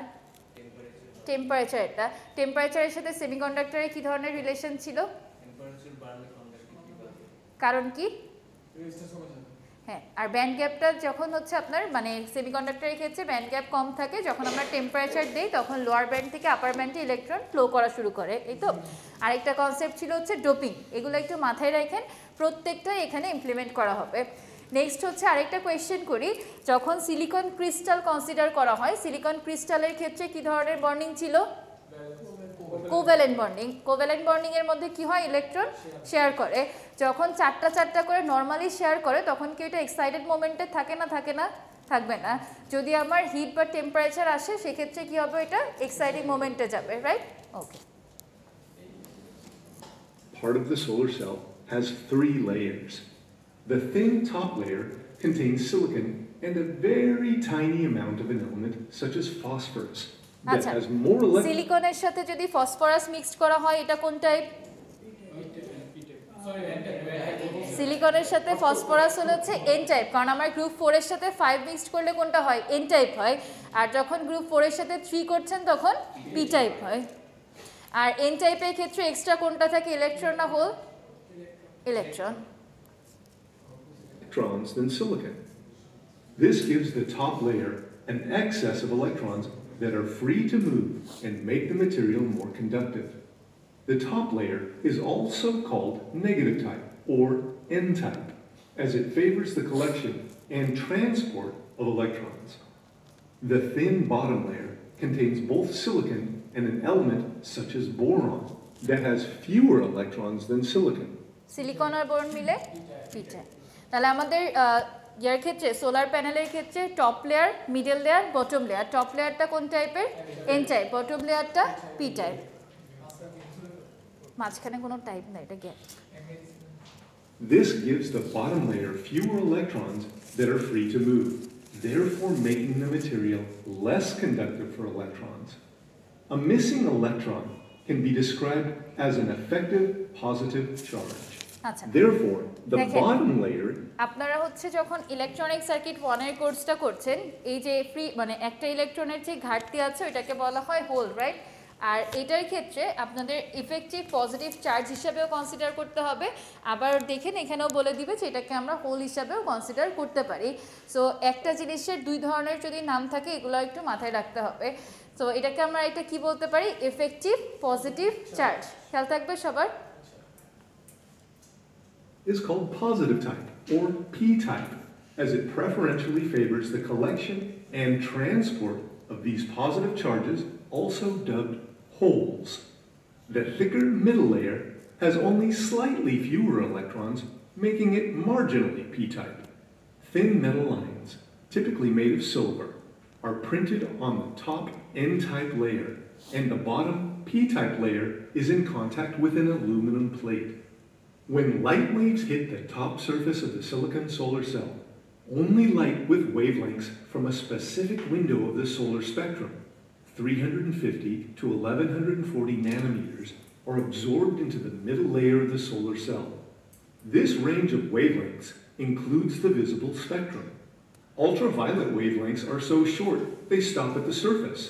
টেম্পারেচার। এটা টেম্পারেচারের সাথে সেমিকন্ডাক্টরের কি ধরনের রিলেশন ছিল? কারণ কি? হ্যাঁ, আর ব্যান্ড গ্যাপটা যখন হচ্ছে আপনার মানে সেমিকন্ডাক্টরের ক্ষেত্রে ব্যান্ড গ্যাপ কম থাকে, যখন আমরা টেম্পারেচার দিই তখন লোয়ার ব্যান্ড থেকে আপার ব্যান্ডে ইলেকট্রন ফ্লো করা শুরু করে, এই তো। আরেকটা কনসেপ্ট ছিল হচ্ছে ডোপিং। এগুলো একটু মাথায় রাখেন, প্রত্যেকটাই এখানে ইমপ্লিমেন্ট করা হবে। নেক্সট হচ্ছে আরেকটা কোয়েশ্চেন করি, যখন সিলিকন ক্রিস্টাল কনসিডার করা হয়, সিলিকন ক্রিস্টালের ক্ষেত্রে কি ধরনের বন্ডিং ছিল? Covalent bonding. কোভ্যালেন্ট বন্ডিং এর মধ্যে কি হয়? ইলেকট্রন শেয়ার করে। যখন চারটা চারটা করে নর্মালি শেয়ার করে তখন কি এটা এক্সাইটেড মোমেন্টে থাকে না? থাকে না? থাকবে না। যদি আমার হিট বা টেম্পারেচার আসে সেক্ষেত্রে কি হবে? এটা এক্সাইটিং মোমেন্টে যাবে, right? Okay. part of the solar cell has 3 layers. The thin top layer contains silicon and a very tiny amount of an element such as phosphorus that আচ্ছা, has more electrons. সিলিকনের সাথে যদি phosphorus mixed করা হয় এটা কোন type? সিলিকনের সাথে phosphorus হচ্ছে N type, কারণ আমার গ্রুপ 4 এর সাথে 5 মিক্সড করলে কোনটা হয়? এন টাইপ হয়। আর যখন গ্রুপ 4 এর সাথে 3 করছেন তখন পি টাইপ হয়। আর এন টাইপের ক্ষেত্রে এক্সট্রা কোনটা থাকে? ইলেকট্রন না hole? Electron. Electrons than silicon. This gives the top layer an excess of electrons that are free to move and make the material more conductive. The top layer is also called negative type or N-type, as it favors the collection and transport of electrons. The thin bottom layer contains both silicon and an element such as boron that has fewer electrons than silicon. Silicon আর boron মিলে P type. তাহলে আমাদের ইয়ার ক্ষেত্রে solar প্যানেলের ক্ষেত্রে top layer, middle layer, bottom layer. Top লেয়ারটা কোন টাইপের? N type. বটম লেয়ারটা পি টাইপ। মাঝখানে কোনো টাইপ না, এটা gap. This gives the bottom layer fewer electrons that are free to move, therefore making the material less conductive for electrons. A missing electron can be described as an effective positive charge. আচ্ছা, Therefore, the দেখেন। bottom layer আপনারা হচ্ছে যখন electronic circuit 1 এর কোর্সটা করছেন, এই যে ফ্রি মানে একটা ইলেকট্রনের যে ঘাটতি আছে ওটাকে বলা হয় হোল, রাইট? আর এটার ক্ষেত্রে আপনাদের ইফেক্টিভ পজিটিভ চার্জ হিসাবেও কনসিডার করতে হবে। আবার দেখেন এখানেও বলে দিবে যে এটাকে আমরা হোল হিসাবেও কনসিডার করতে পারি। সো একটা জিনিসের 2 ধরনের যদি নাম থাকে এগুলো একটু মাথায় রাখতে হবে। সো এটাকে আমরা এটা কি বলতে পারি? Effective positive charge. খেয়াল থাকবে সবার। is called positive type or P-type, as it preferentially favors the collection and transport of these positive charges, also dubbed holes. The thicker middle layer has only slightly fewer electrons, making it marginally P-type. Thin metal lines, typically made of silver, are printed on the top N-type layer, and the bottom P-type layer is in contact with an aluminum plate. When light waves hit the top surface of the silicon solar cell, only light with wavelengths from a specific window of the solar spectrum, 350 to 1140 nanometers, are absorbed into the middle layer of the solar cell. This range of wavelengths includes the visible spectrum. Ultraviolet wavelengths are so short, they stop at the surface.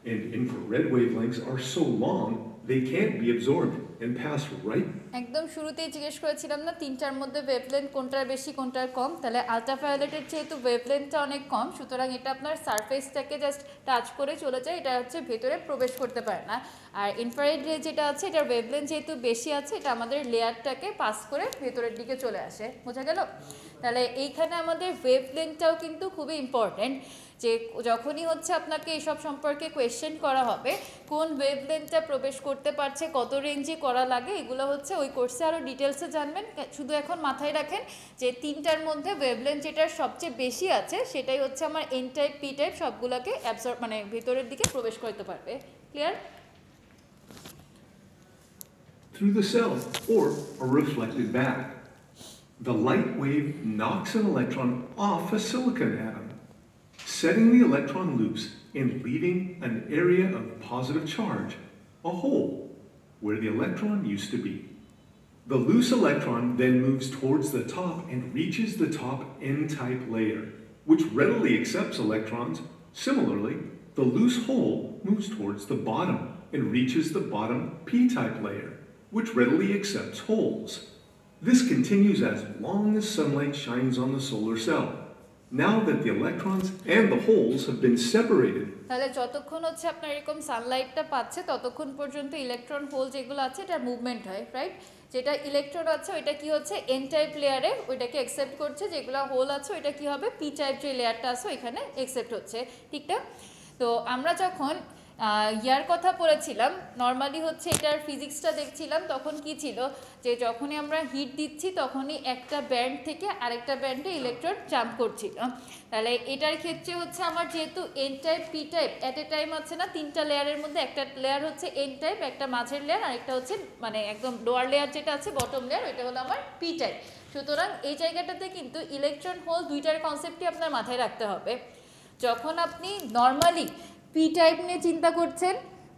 And infrared wavelengths are so long, they can't be absorbed and pass right. একদম শুরুতেই জিজ্ঞেস করেছিলাম না তিনটার মধ্যে wavelength কোনটার বেশি কোনটার কম, তাহলে আলট্রাভায়োলেটের যেহেতু ওয়েভলেন্থটা অনেক কম, সুতরাং এটা আপনার সারফেসটাকে জাস্ট টাচ করে চলে যায়, এটা হচ্ছে ভেতরে প্রবেশ করতে পারে না। আর ইনফ্রারেড রে যেটা আছে এটার ওয়েভলেন্থ যেহেতু বেশি আছে, এটা আমাদের লেয়ারটাকে পাস করে ভেতরের দিকে চলে আসে। বোঝা গেল? তাহলে এইখানে আমাদের ওয়েভলেন্থটাও কিন্তু খুবই ইম্পর্ট্যান্ট, যে যখনই হচ্ছে আপনাকে এইসব সম্পর্কে কোয়েশ্চেন করা হবে কোন ওয়েভলেন্থটা প্রবেশ করতে পারছে, কত রেঞ্জে করা লাগে, এগুলো হচ্ছে ওই কোর্সে আরও ডিটেলসে জানবেন। শুধু এখন মাথায় রাখেন যে তিনটার মধ্যে ওয়েভলেন্থ যেটার সবচেয়ে বেশি আছে সেটাই হচ্ছে আমার এন টাইপ পি টাইপ সবগুলোকে অ্যাবসর্ব মানে ভেতরের দিকে প্রবেশ করতে পারবে। Clear? Through the cell or are reflected back. The light wave knocks an electron off a silicon atom, setting the electron loose and leaving an area of positive charge, a hole, where the electron used to be. The loose electron then moves towards the top and reaches the top N-type layer, which readily accepts electrons. Similarly, the loose hole moves towards the bottom and reaches the bottom P-type layer, which readily accepts holes. This continues as long as sunlight shines on the solar cell. Now that the electrons and the holes have been separated, তাহলে যতক্ষণ হচ্ছে আপনার এরকম সানলাইটটা পাচ্ছে ততক্ষণ পর্যন্ত electron whole যেগুলো আছে এটা মুভমেন্ট হয়, রাইট? যেটা ইলেকট্রন আছে ওইটা কি হচ্ছে এন টাইপ লেয়ারে ওইটাকে অ্যাকসেপ্ট করছে, যেগুলো হোল আছে ওইটা কি হবে পি টাইপ যে লেয়ারটা আছে ওইখানে অ্যাকসেপ্ট হচ্ছে, ঠিক না? তো আমরা যখন ইয়ার কথা পড়েছিলাম নর্মালি হচ্ছে এটার ফিজিক্সটা দেখছিলাম, তখন কি ছিল যে যখনই আমরা হিট দিচ্ছি তখনই একটা ব্যান্ড থেকে আরেকটা ব্যান্ডে ইলেকট্রন জাম্প করছিল। তাহলে এটার ক্ষেত্রে হচ্ছে আমার যেহেতু N type P type at a time আছে না, তিনটা লেয়ারের মধ্যে একটা লেয়ার হচ্ছে এন টাইপ, একটা মাঝের লেয়ার, আরেকটা হচ্ছে মানে একদম লোয়ার লেয়ার যেটা আছে বটম লেয়ার, ওইটা হলো আমার পি টাইপ। সুতরাং এই জায়গাটাতে কিন্তু ইলেকট্রন হোল দুইটার কনসেপ্টই আপনার মাথায় রাখতে হবে। যখন আপনি নর্মালি পি টাইপ নিয়ে চিন্তা করছেন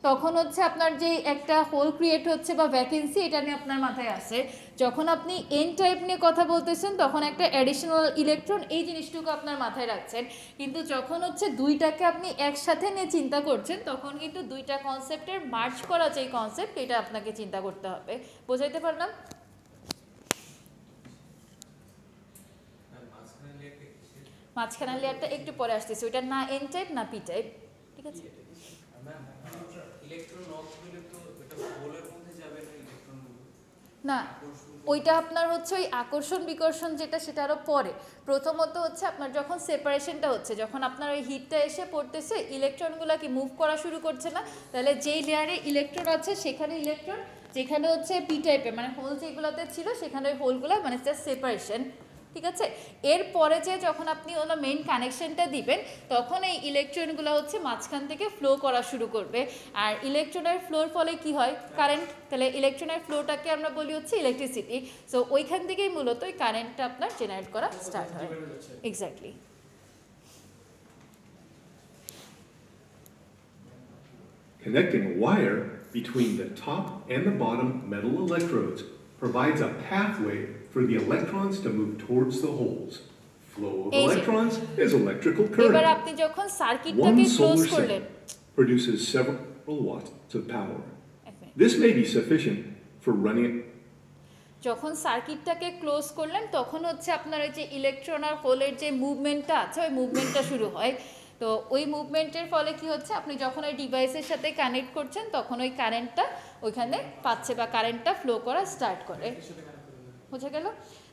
তখন হচ্ছে আপনার যে একটা হোল ক্রিয়েট হচ্ছে বা ভ্যাকেন্সি, এটা নিয়ে আপনার মাথায় আসে। যখন আপনি এন টাইপ নিয়ে কথা বলতেছেন তখন একটা অ্যাডিশনাল ইলেকট্রন, এই জিনিসটুকু আপনার মাথায় রাখছেন। কিন্তু যখন হচ্ছে দুইটাকে আপনি একসাথে নিয়ে চিন্তা করছেন তখন কিন্তু দুইটা কনসেপ্টের মার্জ করা যে কনসেপ্ট, এটা আপনাকে চিন্তা করতে হবে। বোঝাইতে পারলাম? মাঝখানের লেয়ারটা একটু পরে আসতেছে, ওইটা না এন টাইপ না পি টাইপ, ঠিক আছে? না, ওইটা আপনার হচ্ছে ওই আকর্ষণ বিকর্ষণ যেটা সেটা আরও পরে। প্রথমত হচ্ছে আপনার যখন সেপারেশনটা হচ্ছে, যখন আপনার ওই হিটটা এসে পড়তেছে ইলেকট্রনগুলো কি মুভ করা শুরু করছে না, তাহলে যেই লেয়ারে ইলেকট্রন আছে সেখানে ইলেকট্রন, যেখানে হচ্ছে পি টাইপের মানে হোল যেগুলোতে ছিল সেখানে ওই হোলগুলো মানে জাস্ট সেপারেশন, ঠিক আছে? এরপরে যে যখন আপনি ওনার মেইন কানেকশনটা দিবেন তখন এই ইলেকট্রনগুলো হচ্ছে মাঝখান থেকে ফ্লো করা শুরু করবে। আর ইলেকট্রনের ফ্লোর ফলে কি হয়? কারেন্ট। তাহলে ইলেকট্রনের ফ্লোটাকে আমরা বলি হচ্ছে ইলেকট্রিসিটি। সো ওইখান থেকেই মূলত ওই কারেন্টটা আপনার জেনারেট করা স্টার্ট হয়। Exactly. connecting a wire between the top and the bottom metal electrodes provides a pathway for the electrons to move towards the holes. Flow of electrons is electrical এবার current. আপনি যখন সার্কিটটাকে One close solar করলেন, cell produces several watts of power. This may be sufficient for running. যখন সার্কিটটাকে close করলেন তখন হচ্ছে আপনার ওই যে ইলেকট্রন আর হোলের যে মুভমেন্টটা আছে ওই মুভমেন্টটা শুরু হয়। তো ওই মুভমেন্টের ফলে কি হচ্ছে, আপনি যখন ওই ডিভাইসের সাথে কানেক্ট করছেন তখন ওই কারেন্টটা ওইখানে পাচ্ছে বা কারেন্টটা ফ্লো করা স্টার্ট করে। বুঝা গেল?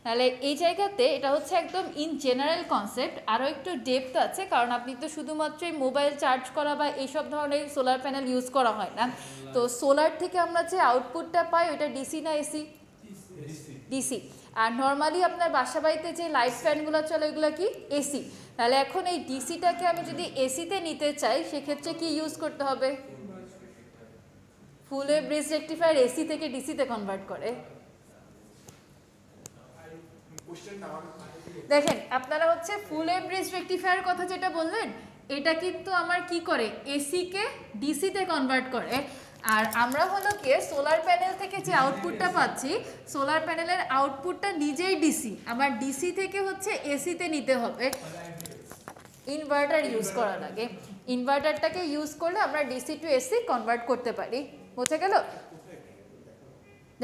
তাহলে এই জায়গাতে এটা হচ্ছে একদম ইন জেনারেল কনসেপ্ট, আরও একটু ডেপথ আছে, কারণ আপনি তো শুধুমাত্রই মোবাইল চার্জ করা বা এইসব ধরনের সোলার প্যানেল ইউজ করা হয় না। তো সোলার থেকে আমরা যে আউটপুটটা পাই ওইটা ডিসি না এসি? ডিসি। আর নর্মালি আপনার বাসা বাড়িতে যে লাইট ফ্যানগুলো চলে ওইগুলো কি এসি। তাহলে এখন এই ডিসিটাকে আমি যদি এসিতে নিতে চাই সেক্ষেত্রে কি ইউজ করতে হবে? ফুল ওয়েভ ব্রিজ রেকটিফায়ার এসি থেকে ডিসিতে কনভার্ট করে। দেখেন আপনারা হচ্ছে ফুল ওয়েভ ব্রিজ রেকটিফায়ার কথা যেটা বললেন এটা কিন্তু আমার কি করে, এসিকে ডিসিতে কনভার্ট করে। আর আমরা হলো কি সোলার প্যানেল থেকে যে আউটপুটটা পাচ্ছি, সোলার প্যানেলের আউটপুটটা নিজেই ডিসি, আমার ডিসি থেকে হচ্ছে এসিতে নিতে হবে। ইনভার্টার ইউজ করা লাগে। ইনভার্টারটাকে ইউজ করলে আমরা ডিসি টু এসি কনভার্ট করতে পারি। বোঝা গেল?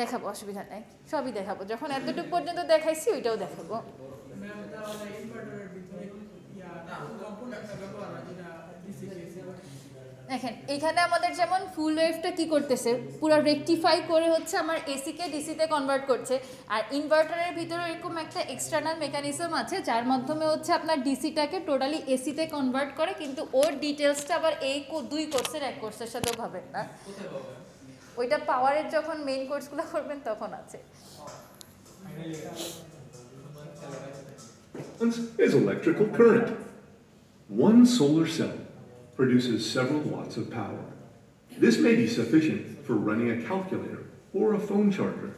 দেখাবো, অসুবিধা নাই, সবই দেখাবো। যখন এতটুকু পর্যন্ত দেখাইছি ওইটাও দেখাবো। দেখেন এখানে আমাদের যেমন ফুল ওয়েভটা কি করতেছে, পুরো রেকটিফাই করে হচ্ছে আমার এসিকে ডিসিতে কনভার্ট করছে। আর ইনভার্টারের ভিতরে এরকম একটা এক্সটার্নাল মেকানিজম আছে যার মাধ্যমে হচ্ছে আপনার ডিসিটাকে টোটালি এসিতে কনভার্ট করে, কিন্তু ওর ডিটেলসটা আবার এই দুই কোর্সের এক কোর্সের সাথেও ভাবেন না, ওইটা পাওয়ারের যখন মেইন কোর্সগুলো করবেন তখন আছে। Is electrical current. One solar cell produces several watts of power. This may be sufficient for running a calculator or a phone charger,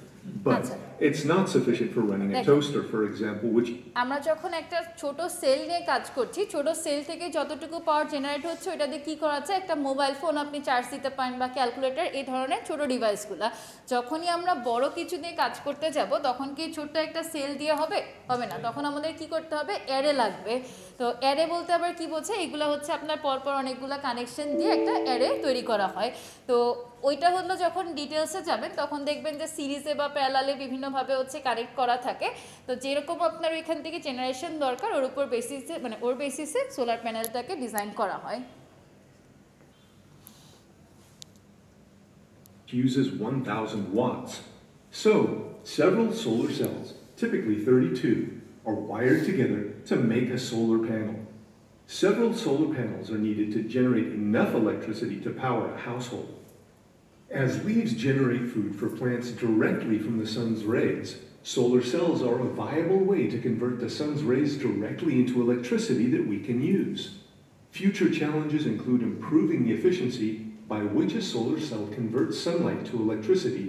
but it's not sufficient for running a toaster, for example, which আমরা যখন একটা ছোট sell নিয়ে কাজ করছি, ছোট sell থেকে যতটুকু পাওয়ার জেনারেট হচ্ছে ওটা দিয়ে কী করা আছে, একটা মোবাইল ফোন আপনি চার্জ দিতে পারেন বা ক্যালকুলেটর, এই ধরনের ছোট ডিভাইসগুলো। যখনই আমরা বড় কিছু দিয়ে কাজ করতে যাব তখন কি ছোট্ট একটা সেল দিয়ে হবে? হবে না, তখন আমাদের কি করতে হবে, অ্যারে লাগবে। তো অ্যারে বলতে আবার কি বোঝে, এগুলো হচ্ছে আপনার পরপর অনেকগুলো কানেকশন দিয়ে একটা অ্যারে তৈরি করা হয়। তো ওইটা হলো যখন ডিটেলসে যাবেন তখন দেখবেন যে সিরিজে বা প্যারালালে বিভিন্নভাবে হচ্ছে কানেক্ট করা থাকে। তো যেরকম আপনার ওইখান থেকে জেনারেশন দরকার ওর উপর বেসিসে, মানে ওর বেসিসে সোলার প্যানেলটাকে ডিজাইন করা হয়। uses 1,000 watts. So, several solar cells, typically 32, are wired together to make a solar panel. Several solar panels are needed to generate enough electricity to power a household. As leaves generate food for plants directly from the sun's rays, solar cells are a viable way to convert the sun's rays directly into electricity that we can use. Future challenges include improving the efficiency by which a solar cell converts sunlight to electricity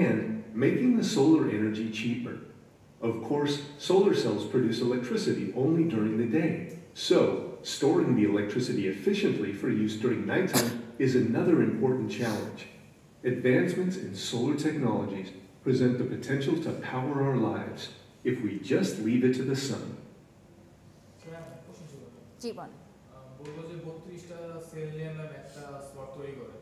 and making the solar energy cheaper. Of course, solar cells produce electricity only during the day, so storing the electricity efficiently for use during nighttime is another important challenge. Advancements in solar technologies present the potential to power our lives if we just leave it to the sun. জীবন বলবো যে 32টা sell নিয়ে আমরা একটা slot তৈরি করে।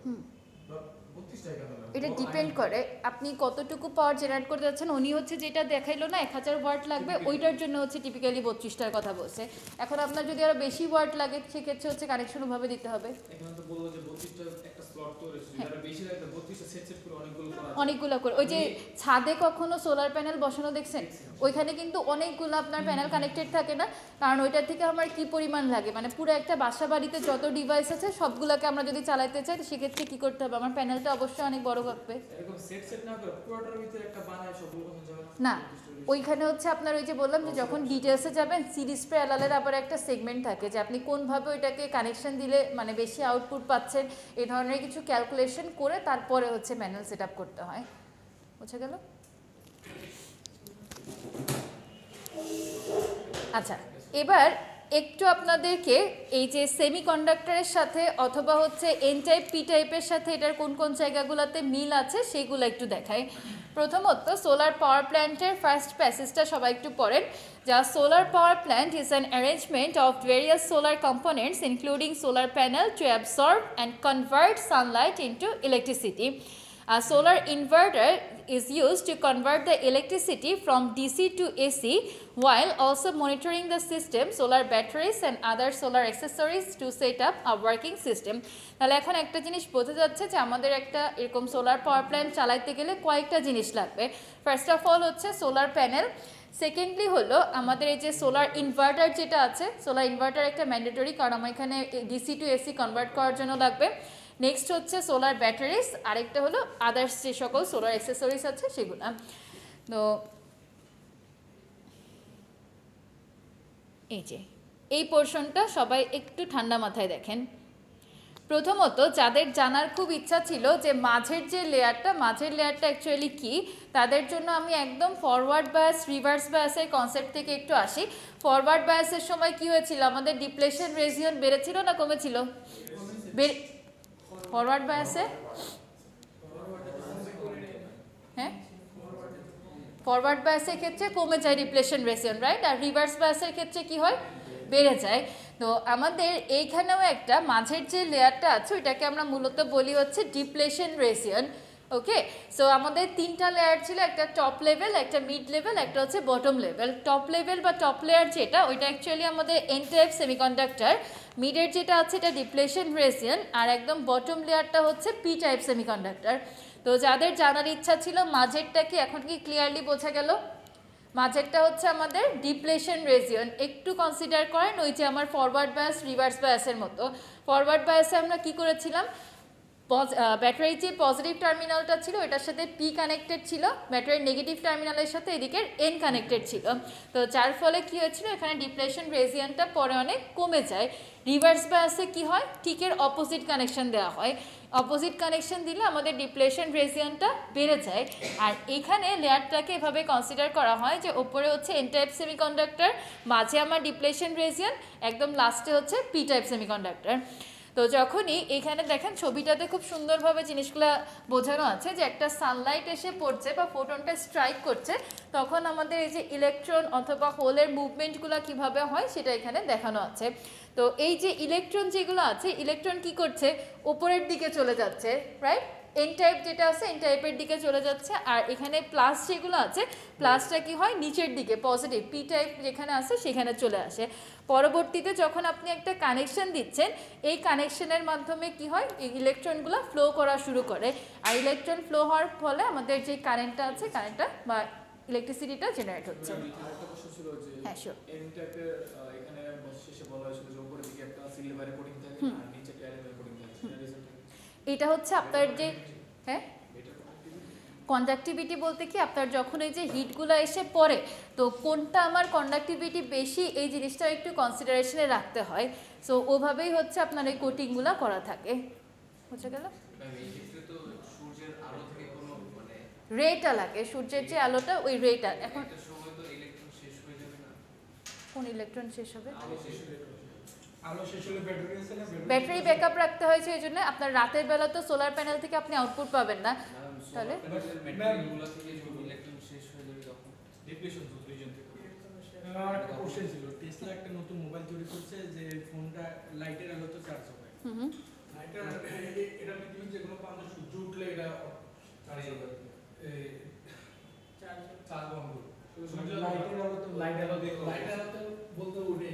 32টা কেন? এটা depend করে আপনি কতটুকু পাওয়ার জেনারেট করতে যাচ্ছেন। উনি হচ্ছে যেটা দেখাইলো না 1000 ওয়াট লাগবে, ওইটার জন্য হচ্ছে টিপিক্যালি 32টার কথা বলছে। এখন আপনার যদি আরো বেশি ওয়াট লাগে সেক্ষেত্রে হচ্ছে কানেকশন ওভাবে দিতে হবে। এখানে তো বলবো যে 32টা একটা স্লট তৈরি হচ্ছে, যারা বেশি লাগবে 32টা সেট করে অনেকগুলো করে। ওই যে ছাদে কখনো সোলার প্যানেল বসানো দেখছেন, ওইখানে কিন্তু অনেকগুলো আপনার প্যানেল কানেক্টেড থাকে না, কারণ ওইটার থেকে আমার কি পরিমাণ লাগে, মানে পুরো একটা বাসা বাড়িতে যত ডিভাইস আছে সবগুলোকে আমরা যদি চালাতে চাই সেক্ষেত্রে কি করতে হবে, আমার প্যানেলটা অবশ্যই অনেক বড় থাকবে। এরকম সেট না করে পুরোটার ভিতরে একটা বানায় সবগুলো যাবে না, ওইখানে হচ্ছে আপনার ওই যে বললাম যে যখন ডিটেলসে যাবেন সিরিজ প্যারালালের আবার একটা সেগমেন্ট থাকে যে আপনি কোনভাবে ওইটাকে কানেকশন দিলে মানে বেশি আউটপুট পাচ্ছেন, এই ধরনের কিছু ক্যালকুলেশন করে তারপরে হচ্ছে প্যানেল সেট আপ করতে হয়। বুঝে গেল? আচ্ছা, এবার একটু আপনাদেরকে এই যে সেমিকন্ডাক্টরের সাথে অথবা হচ্ছে এন টাইপ পি টাইপের সাথে এটার কোন কোন জায়গাগুলোতে মিল আছে সেগুলো একটু দেখাই। প্রথমত সোলার পাওয়ার প্ল্যান্টের ফার্স্ট প্যাসেজটা সবাই একটু পড়েন, যা solar power plant is an arrangement of various solar components including solar panel to absorb and convert sunlight into electricity. A solar inverter is used to convert the electricity from DC to AC while also monitoring the system, solar batteries and other solar accessories to set up a working system. তাহলে এখন একটা জিনিস বোঝা যাচ্ছে যে আমাদের একটা এরকম সোলার পাওয়ার প্ল্যান্ট চালাতে গেলে কয়েকটা জিনিস লাগবে। ফার্স্ট অফ অল হচ্ছে সোলার প্যানেল, সেকেন্ডলি হলো আমাদের এই যে সোলার ইনভার্টার যেটা আছে, সোলার ইনভার্টার একটা ম্যান্ডেটরি, কারণ আমার এখানে ডিসি টু এসি কনভার্ট করার জন্য লাগবে। নেক্সট হচ্ছে সোলার ব্যাটারিজ, আরেকটা হলো আদার্স যে সকল সোলার অ্যাক্সেসরিজ আছে সেগুলো। তো এই যে এই পোর্শনটা সবাই একটু ঠান্ডা মাথায় দেখেন। প্রথমত যাদের জানার খুব ইচ্ছা ছিল যে মাঝের যে লেয়ারটা, মাঝের লেয়ারটা অ্যাকচুয়ালি কী, তাদের জন্য আমি একদম ফরওয়ার্ড বায়াস রিভার্স বায়াসের কনসেপ্ট থেকে একটু আসি। ফরওয়ার্ড বায়াসের সময় কি হয়েছিল, আমাদের ডিপ্লেশন রেজিয়ন বেড়েছিল না কমেছিল? ফরওয়ার্ড বায়াসে হ্যাঁ, ফরওয়ার্ড বায়াসের ক্ষেত্রে কমে যায় ডিপ্লেশন রেজিয়ন, রাইট? আর রিভার্স বায়াসের ক্ষেত্রে কি হয়, বেড়ে যায়। তো আমাদের এইখানেও একটা মাঝের যে লেয়ারটা আছে ওইটাকে আমরা মূলত বলি হচ্ছে ডিপ্লেশন রেজিয়ন। ওকে, সো আমাদের তিনটা লেয়ার ছিল, একটা টপ লেভেল, একটা মিড লেভেল, একটা হচ্ছে বটম লেভেল। টপ লেভেল বা টপ লেয়ার যেটা ওইটা অ্যাকচুয়ালি আমাদের এন টাইপ সেমিকন্ডাক্টর, মিডের যেটা আছে এটা ডিপ্লেশন রেজিয়ন, আর একদম বটম লেয়ারটা হচ্ছে পি টাইপ সেমিকন্ডাক্টর। তো যাদের জানার ইচ্ছা ছিল মাঝেরটা কি, এখন কি ক্লিয়ারলি বোঝা গেল? মাঝেরটা হচ্ছে আমাদের ডিপ্লেশন রেজিয়ন। একটু কনসিডার করেন ওই যে আমার ফরওয়ার্ড বায়াস রিভার্স বায়াসের মতো। ফরওয়ার্ড বায়াসে আমরা কি করেছিলাম, ব্যাটারির যে পজিটিভ টার্মিনালটা ছিল এটার সাথে পি কানেক্টেড ছিল, ব্যাটারির নেগেটিভ টার্মিনালের সাথে এদিকের এন কানেক্টেড ছিল। তো যার ফলে কি হয়েছিল, এখানে ডিপ্লেশন রেজিয়নটা পরে অনেক কমে যায়। রিভার্স বায়াসে কি হয়, ঠিকের অপোজিট কানেকশন দেওয়া হয়, অপোজিট কানেকশন দিলে আমাদের ডিপ্লেশন রেজিয়নটা বেড়ে যায়। আর এখানে লেয়ারটাকে এভাবে কনসিডার করা হয় যে ওপরে হচ্ছে এন টাইপ সেমিকন্ডাক্টর, মাঝে আমার ডিপ্লেশন রেজিয়ন, একদম লাস্টে হচ্ছে পি টাইপ সেমিকন্ডাক্টর। তো যখনই এখানে দেখেন ছবিটাতে খুব সুন্দরভাবে জিনিসগুলো বোঝানো আছে যে একটা সানলাইট এসে পড়ছে বা ফোটনটা স্ট্রাইক করছে, তখন আমাদের এই যে ইলেকট্রন অথবা হোলের মুভমেন্টগুলো কিভাবে হয় সেটা এখানে দেখানো আছে। তো এই যে ইলেকট্রন যেগুলো আছে, ইলেকট্রন কি করছে, উপরের দিকে চলে যাচ্ছে, রাইট? এন টাইপ যেটা আছে এন টাইপের দিকে চলে যাচ্ছে, আর এখানে প্লাস যেগুলো আছে প্লাসটা কি হয় নিচের দিকে, পজিটিভ পি টাইপ যেখানে আছে সেখানে চলে আসে। পরবর্তীতে যখন আপনি একটা কানেকশন দিচ্ছেন, এই কানেকশনের মাধ্যমে কি হয়, এই ইলেকট্রনগুলো ফ্লো করা শুরু করে, আর ইলেকট্রন ফ্লো হওয়ার ফলে আমাদের যে কারেন্টটা আছে, কারেন্টটা বা ইলেকট্রিসিটিটা জেনারেট হচ্ছে। একটা প্রশ্ন ছিল যে হ্যাঁ, শিওর। এন টাইপের এখানে শেষে বলা হয়েছিল যে উপরের দিকে একটা সিলভারের কোটিং থাকে আর নিচে একটা অ্যালুমিনিয়াম কোটিং থাকে, সেটা রেজাল্ট এটা হচ্ছে আপনার যে, হ্যাঁ, কন্ডাক্টিভিটি বলতে কি আপনার যখন এই যে হিটগুলো এসে পড়ে, তো কোনটা আমার কন্ডাক্টিভিটি বেশি এই জিনিসটা একটু কনসিডারেশনে রাখতে হয়। সো ওভাবেই হচ্ছে আপনার এই কোটিংগুলো করা থাকে। বুঝে গেল? রেটা লাগে, সূর্যের যে আলোটা ওই রেটা। এখন কোন ইলেকট্রন শেষ হবে? ব্যাটারি ব্যাকআপ রাখতে হয়েছে, এই জন্য আপনার রাতের বেলা তো সোলার প্যানেল থেকে আপনি আউটপুট পাবেন না, তাহলে আমার একটা কোশ্চেন ছিল, টেসলা একটা নতুন মোবাইল তৈরি করছে যে ফোনটা লাইটের আলোতে চার্জ হবে। লাইটের এটা পৃথিবীর যে কোনো প্রান্তে সূর্য উঠলে এটা চার্জ হবে, চার্জ বন্ধ। লাইটের আলোতে বলতে উঠে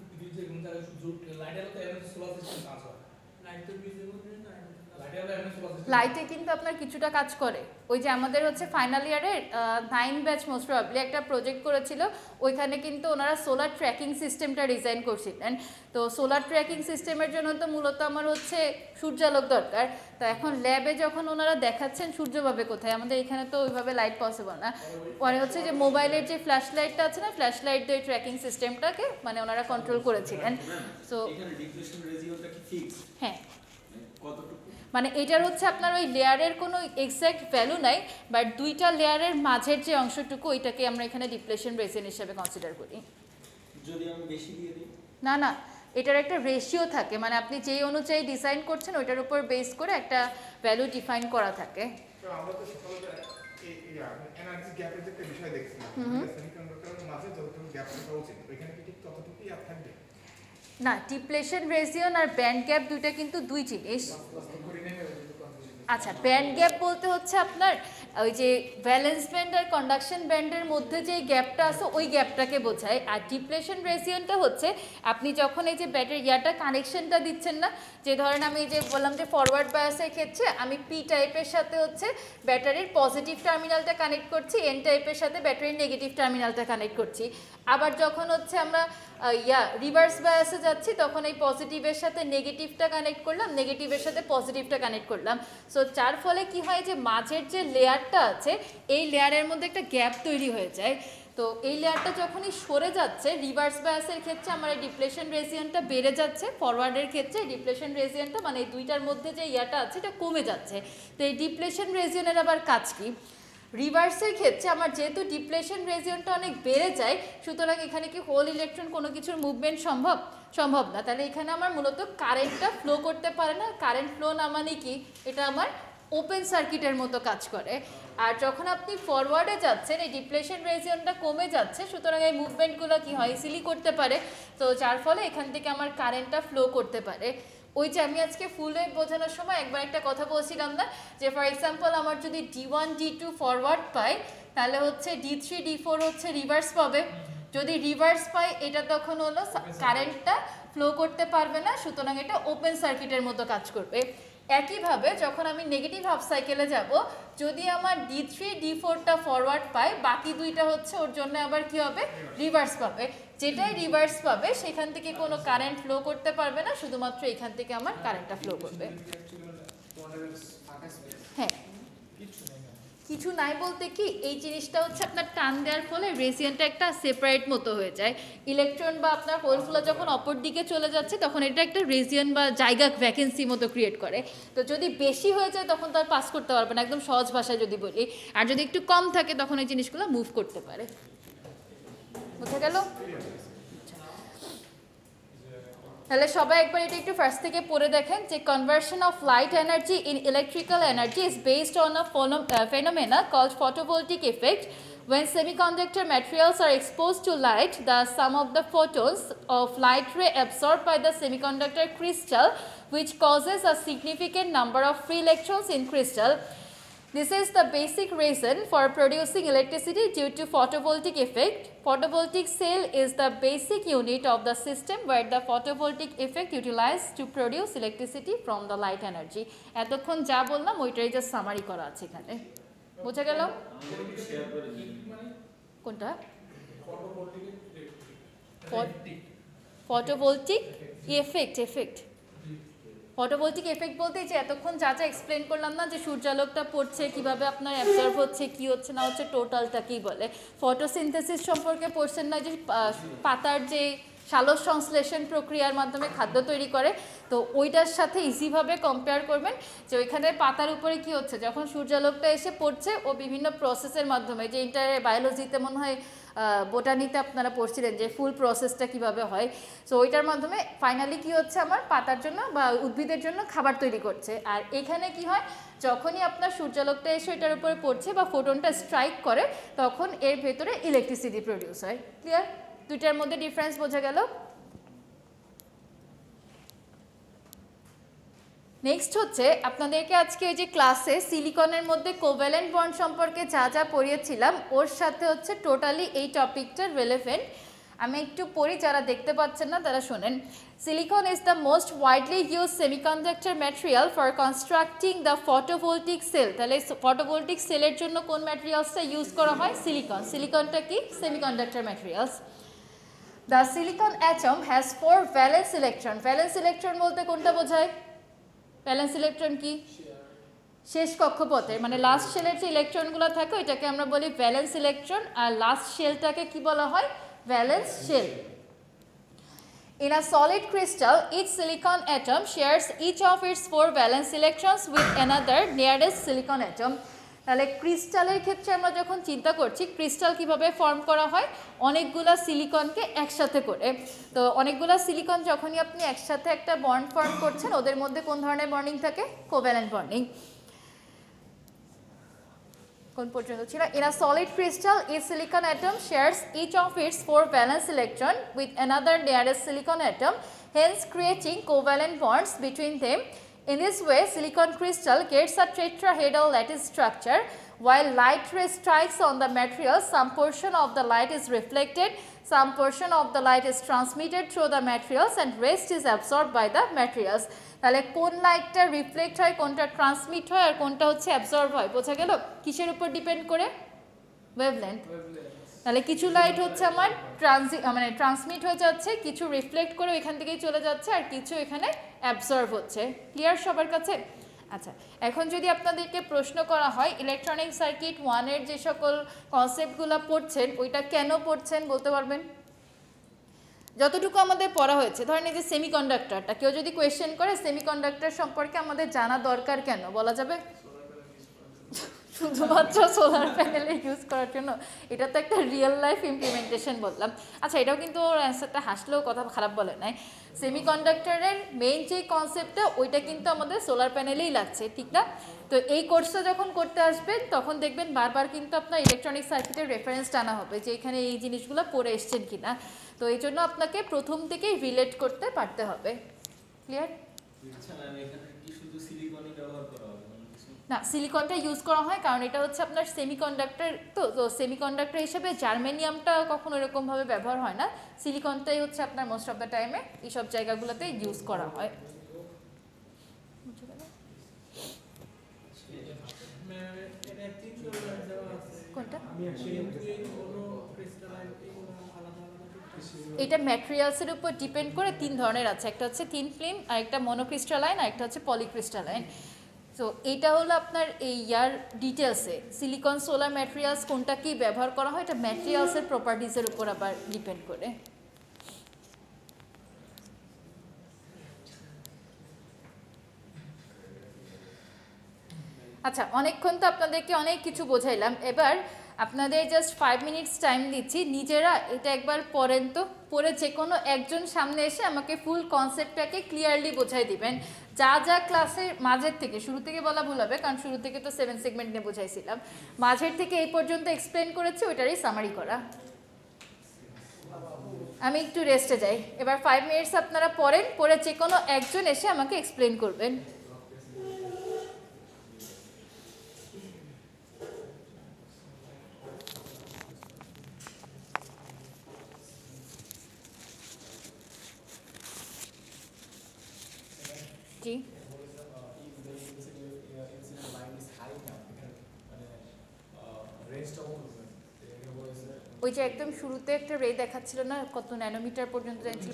পৃথিবীর যে কোনো জায়গায় সূর্য উঠলে লাইটের আলোতে এমন সোলার সিস্টেম কাজ হয়। লাইট তো লাইটে কিন্তু আপনার কিছুটা কাজ করে। ওই যে আমাদের হচ্ছে ফাইনাল ইয়ারের 9 ব্যাচ মোস্ট প্রবাবলি একটা প্রজেক্ট করেছিল, ওইখানে কিন্তু ওনারা সোলার ট্র্যাকিং সিস্টেমটা ডিজাইন করছিলেন। তো সোলার ট্র্যাকিং সিস্টেমের জন্য তো মূলত আমার হচ্ছে সূর্যালোক দরকার। তো এখন ল্যাবে যখন ওনারা দেখাচ্ছেন সূর্য পাবে কোথায়, আমাদের এখানে তো ওইভাবে লাইট পসিবল না। পরে হচ্ছে যে মোবাইলের যে ফ্ল্যাশ লাইটটা আছে না, ফ্ল্যাশ লাইট দিয়ে ট্র্যাকিং সিস্টেমটাকে মানে ওনারা কন্ট্রোল করেছিলেন। সো এখানে ডিপ্লেশন রেজিয়নটা কি ফিক্স? হ্যাঁ, কতটুকু? মানে এটার হচ্ছে আপনার ওই লেয়ারের কোনো এক্স্যাক্ট ভ্যালু নাই, বাট দুইটা লেয়ারের মাঝের যে অংশটুকু ওইটাকে আমরা এখানে ডিপ্লেশন রেজিয়ন হিসেবে কনসিডার করি। যদি আমি বেশি দিয়ে দিই? না না, এটার একটা রেশিও থাকে, মানে আপনি যেই অনুযায়ী ডিজাইন করছেন ওইটার উপর বেস করে একটা ভ্যালু ডিফাইন করা থাকে। তো আমরা তো এই এনার্জি গ্যাপের যে একটা বিষয় দেখছিলাম, সেমিকন্ডাক্টরের মাঝে যতটুকু গ্যাপ থাকা উচিত ওইখানে কি ঠিক ততটুকুই গ্যাপ থাকবে? না, ডিপ্লেশন রেজিয়ন আর ব্যান্ড গ্যাপ দুইটা কিন্তু দুই জিনিস। আচ্ছা, ব্যান্ড গ্যাপ বলতে হচ্ছে আপনার ওই যে ভ্যালেন্স ব্যান্ড আর কন্ডাকশন ব্যান্ডের মধ্যে যে গ্যাপটা আছে ওই গ্যাপটাকে বোঝায়। আর ডিপ্লেশন রেজিয়নটা হচ্ছে আপনি যখন এই যে ব্যাটারি ইয়াটা কানেকশনটা দিচ্ছেন না, যে ধরেন আমি যে বললাম যে ফরওয়ার্ড বায়াসের ক্ষেত্রে আমি পি টাইপের সাথে হচ্ছে ব্যাটারির পজিটিভ টার্মিনালটা কানেক্ট করছি, এন টাইপের সাথে ব্যাটারির নেগেটিভ টার্মিনালটা কানেক্ট করছি। আবার যখন হচ্ছে আমরা রিভার্স বায়াসে যাচ্ছি তখন এই পজিটিভের সাথে নেগেটিভটা কানেক্ট করলাম, নেগেটিভের সাথে পজিটিভটা কানেক্ট করলাম। সো যার ফলে কি হয় যে মাঝের যে লেয়ারটা আছে এই লেয়ারের মধ্যে একটা গ্যাপ তৈরি হয়ে যায়। তো এই লেয়ারটা যখনই সরে যাচ্ছে, রিভার্স বায়াসের ক্ষেত্রে আমার এই ডিপ্লেশন রেজিয়নটা বেড়ে যাচ্ছে, ফরওয়ার্ডের ক্ষেত্রে ডিপ্লেশন রেজিয়নটা মানে এই দুইটার মধ্যে যে ইয়াটা আছে এটা কমে যাচ্ছে। তো এই ডিপ্লেশন রেজিয়নের আবার কাজ কি? রিভার্সের ক্ষেত্রে আমার যেহেতু ডিপ্লেশন রেজিয়নটা অনেক বেড়ে যায়, সুতরাং এখানে কি হোল ইলেকট্রন কোনো কিছুর মুভমেন্ট সম্ভব না। তাহলে এখানে আমার মূলত কারেন্টটা ফ্লো করতে পারে না। কারেন্ট ফ্লো না মানে কি, এটা আমার ওপেন সার্কিটের মতো কাজ করে। আর যখন আপনি ফরওয়ার্ডে যাচ্ছেন এই ডিপ্লেশন রিজিয়নটা কমে যাচ্ছে, সুতরাং এই মুভমেন্টগুলো কি হয় ইজিলি করতে পারে, তো যার ফলে এখান থেকে আমার কারেন্টটা ফ্লো করতে পারে। ওই যে আমি আজকে ফুল ওয়েভ বোঝানোর সময় একবার একটা কথা বলছিলাম না, যে ফর এক্সাম্পল আমার যদি D1 D2 ফরওয়ার্ড পাই, তাহলে হচ্ছে D3 D4 হচ্ছে রিভার্স পাবে। যদি রিভার্স পাই এটা তখন হলো কারেন্টটা ফ্লো করতে পারবে না, সুতরাং এটা ওপেন সার্কিটের মতো কাজ করবে। একইভাবে যখন আমি নেগেটিভ হাফ সাইকেলে যাব, যদি আমার D3 D4টা ফরওয়ার্ড পায়, বাকি দুইটা হচ্ছে ওর জন্য আবার কি হবে, রিভার্স পাবে। যেটাই রিভার্স পাবে সেখান থেকে কোনো কারেন্ট ফ্লো করতে পারবে না, শুধুমাত্র এখান থেকে আমার কারেন্টটা ফ্লো করবে। হ্যাঁ, কিছু নাই বলতে কি এই জিনিসটা হচ্ছে আপনার টান দেওয়ার ফলে রেজিয়নটা একটা সেপারেট মতো হয়ে যায়। ইলেকট্রন বা আপনার হোলগুলো যখন অপর দিকে চলে যাচ্ছে তখন এটা একটা রেজিয়ন বা জায়গা ভ্যাকেন্সি মতো ক্রিয়েট করে। তো যদি বেশি হয়ে যায় তখন তার পাস করতে পারবে না, একদম সহজ ভাষায় যদি বলি। আর যদি একটু কম থাকে তখন এই জিনিসগুলো মুভ করতে পারে। বোঝা গেল? তাহলে সবাই একবার এটা একটু ফার্স্ট থেকে পড়ে দেখেন যে conversion of light energy in electrical energy is based on a phenomena called photovoltaic effect. When semiconductor materials are exposed to light, the sum of the photons of light ray absorbed by the semiconductor crystal, which causes a significant number of free electrons in crystal. This is the basic reason for producing electricity due to photovoltaic effect. Photovoltaic cell is the basic unit of the system where the photovoltaic effect utilized to produce electricity from the light energy. এতক্ষণ যা বললাম ওইটাই just summary করা আছে এখানে। বোঝা গেল? কোনটা? Photovoltaic effect. ফটোভোল্টিক এফেক্ট বলতে যে এতক্ষণ যা যা এক্সপ্লেন করলাম না, যে সূর্যালোকটা পড়ছে, কিভাবে আপনার অ্যাবজর্ব হচ্ছে, কি হচ্ছে না হচ্ছে, টোটালটাকেই বলে। ফটোসিনথেসিস সম্পর্কে পড়ছেন না, যে পাতার যে সালোক সংশ্লেষণ প্রক্রিয়ার মাধ্যমে খাদ্য তৈরি করে, তো ওইটার সাথে ইজিভাবে কম্পেয়ার করবেন যে ওইখানে পাতার উপরে কি হচ্ছে, যখন সূর্যালোকটা এসে পড়ছে ও বিভিন্ন প্রসেসের মাধ্যমে, যে বায়োলজিতে মনে হয় বোটানিতে আপনারা পড়ছিলেন যে ফুল প্রসেসটা কিভাবে হয়, সো ওইটার মাধ্যমে ফাইনালি কি হচ্ছে আমার পাতার জন্য বা উদ্ভিদের জন্য খাবার তৈরি করছে। আর এখানে কি হয়, যখনই আপনার সূর্যালোকটা এসে এটার উপরে পড়ছে বা ফোটনটা স্ট্রাইক করে, তখন এর ভেতরে ইলেকট্রিসিটি প্রডিউস হয়। ক্লিয়ার? দুইটার মধ্যে ডিফারেন্স বোঝা গেল? নেক্সট হচ্ছে আপনাদেরকে আজকে ওই যে ক্লাসে সিলিকনের মধ্যে কোভ্যালেন্ট বন্ড সম্পর্কে যা যা পড়িয়েছিলাম, ওর সাথে হচ্ছে টোটালি এই টপিকটার রেলেভেন্ট। আমি একটু পড়ি, যারা দেখতে পাচ্ছেন না তারা শোনেন। Silicon is the most widely used semiconductor material for constructing the photovoltaic cell. তাহলে photovoltaic সেলের জন্য কোন ম্যাটেরিয়ালসটা ইউজ করা হয়? সিলিকন। সিলিকনটা কি? Semiconductor materials. The silicon atom has 4 valence electron. Valence electron বলতে কোনটা বোঝায়? ভ্যালেন্স ইলেকট্রন কি? শেষ কক্ষপথের, মানে লাস্ট শেলের যে ইলেকট্রনগুলো থাকে ওইটাকে আমরা বলি ভ্যালেন্স ইলেকট্রন, আর লাস্ট শেলটাকে কি বলা হয়? Valence shell. In a solid crystal, each silicon atom shares each of its 4 valence electrons with another nearest silicon atom. তাহলে ক্রিস্টালের ক্ষেত্রে আমরা যখন চিন্তা করছি ক্রিস্টাল কিভাবে ফর্ম করা হয়, অনেকগুলা সিলিকনকে একসাথে করে। তো অনেকগুলা সিলিকন যখনই আপনি একসাথে একটা বন্ড ফর্ম করছেন, ওদের মধ্যে কোন ধরনের বন্ডিং থাকে? Covalent bonding. কোন পর্যন্ত ছিল? In a solid crystal, each silicon atom shares each of its 4 valence electron with another nearest silicon atom, hence creating covalent bonds between them. In this way, silicon crystal gets a tetrahedral lattice structure. While light ray strikes on the material, some portion of the light is reflected, some portion of the light is transmitted through the materials, and rest is absorbed by the materials. তাহলে কোন লাইটটা reflect হয়, কোনটা transmit হয়, আর কোনটা হচ্ছে absorb হয়, বোঝা গেল? কিসের উপর ডিপেন্ড করে? ওয়েভলেন্থ। তাহলে কিছু লাইট হচ্ছে আমার ট্রান্সমিট হয়ে যাচ্ছে, কিছু রিফ্লেক্ট করে এখান থেকেই চলে যাচ্ছে, আর কিছু এখানে অ্যাবজর্ব হচ্ছে। ক্লিয়ার সবার কাছে? আচ্ছা, এখন যদি আপনাদেরকে প্রশ্ন করা হয় ইলেকট্রনিক সার্কিট 1-এর যে সকল কনসেপ্টগুলো পড়ছেন, ওইটা কেন পড়ছেন বলতে পারবেন? যতটুকু আমাদের পড়া হয়েছে, ধরেন এই যে সেমিকন্ডাক্টরটা, কেউ যদি কোয়েশ্চেন করে সেমিকন্ডাক্টর সম্পর্কে আমাদের জানা দরকার কেন, বলা যাবে? শুধুমাত্র সোলার প্যানেলে ইউজ করার জন্য, এটা তো একটা রিয়েল লাইফ ইমপ্লিমেন্টেশন বললাম। আচ্ছা, এটাও কিন্তু ওর অ্যান্সারটা হাসলেও কথা খারাপ বলে নাই। সেমিকন্ডাক্টরের মেইন যে কনসেপ্টটা ওইটা কিন্তু আমাদের সোলার প্যানেলেই লাগছে, ঠিক না? তো এই কোর্সটা যখন করতে আসবেন তখন দেখবেন বারবার কিন্তু আপনার ইলেকট্রনিক সার্কিটের রেফারেন্স টানা হবে যে এখানে এই জিনিসগুলো পড়ে এসছেন কিনা। তো এই জন্য আপনাকে প্রথম থেকেই রিলেট করতে পারতে হবে। ক্লিয়ার? আচ্ছা ম্যাম, এখানে কি শুধু সিলিকনই ব্যবহার করা হবে? না, সিলিকনটা ইউজ করা হয় কারণ এটা হচ্ছে আপনার সেমিকন্ডাক্টর। তো সেমিকন্ডাক্টর হিসেবে জার্মেনিয়ামটা কখনো এরকমভাবে ব্যবহার হয় না, সিলিকনটাই হচ্ছে আপনার মোস্ট অফ দ্য টাইমে এইসব জায়গাগুলোতে ইউজ করা হয়। এটা তিন ধরনের দেওয়া আছে। কোনটা? ক্রিস্টালাইন এটা ম্যাটেরিয়ালসের উপর ডিপেন্ড করে তিন ধরনের আছে, একটা হচ্ছে থিন ফিল্ম, আর একটা মনোক্রিস্টালাইন, আর একটা হচ্ছে পলিক্রিস্টালাইন। তো এটা হলো আপনার এই ইয়ার ডিটেলসে সিলিকন সোলার ম্যাটেরিয়ালস কোনটা কি ব্যবহার করা হয়, এটা ম্যাটেরিয়ালসের প্রপার্টিজের উপর আবার ডিপেন্ড করে। আচ্ছা, অনেকক্ষণ তো আপনাদেরকে অনেক কিছু বোঝাইলাম, এবার আপনাদের জাস্ট 5 মিনিটস টাইম দিচ্ছি, নিজেরা এটা একবার পড়েন তো, পড়ে যে কোনো একজন সামনে এসে আমাকে ফুল কনসেপ্টটাকে ক্লিয়ারলি বোঝাই দিবেন। যা যা ক্লাসের মাঝের থেকে, শুরু থেকে বলা ভুল হবে কারণ শুরু থেকে তো 7 সেগমেন্ট নিয়ে বোঝাইছিলাম, মাঝের থেকে এই পর্যন্ত এক্সপ্লেন করেছি ওইটারই সামারি করা। আমি একটু রেস্টে যাই, এবার 5 মিনিটস আপনারা পড়েন, পড়ে যে কোনো একজন এসে আমাকে এক্সপ্লেন করবেন। জি, ওই যে একদম শুরুতে একটা রে দেখাচ্ছিল না কত ন্যানোমিটার পর্যন্ত জানছিল,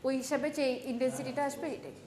ওই হিসাবে যে ইন্টেন্সিটিটা আসবে এটাই।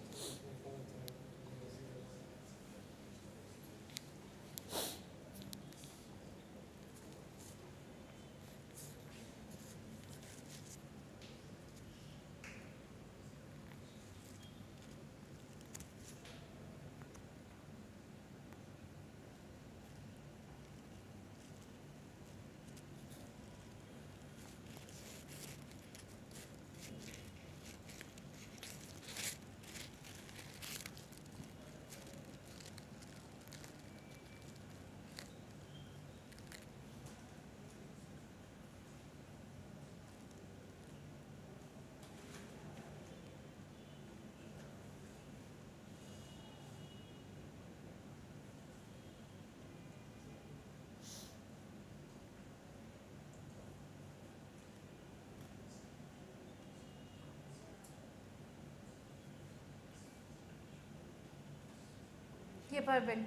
কে পারবেন?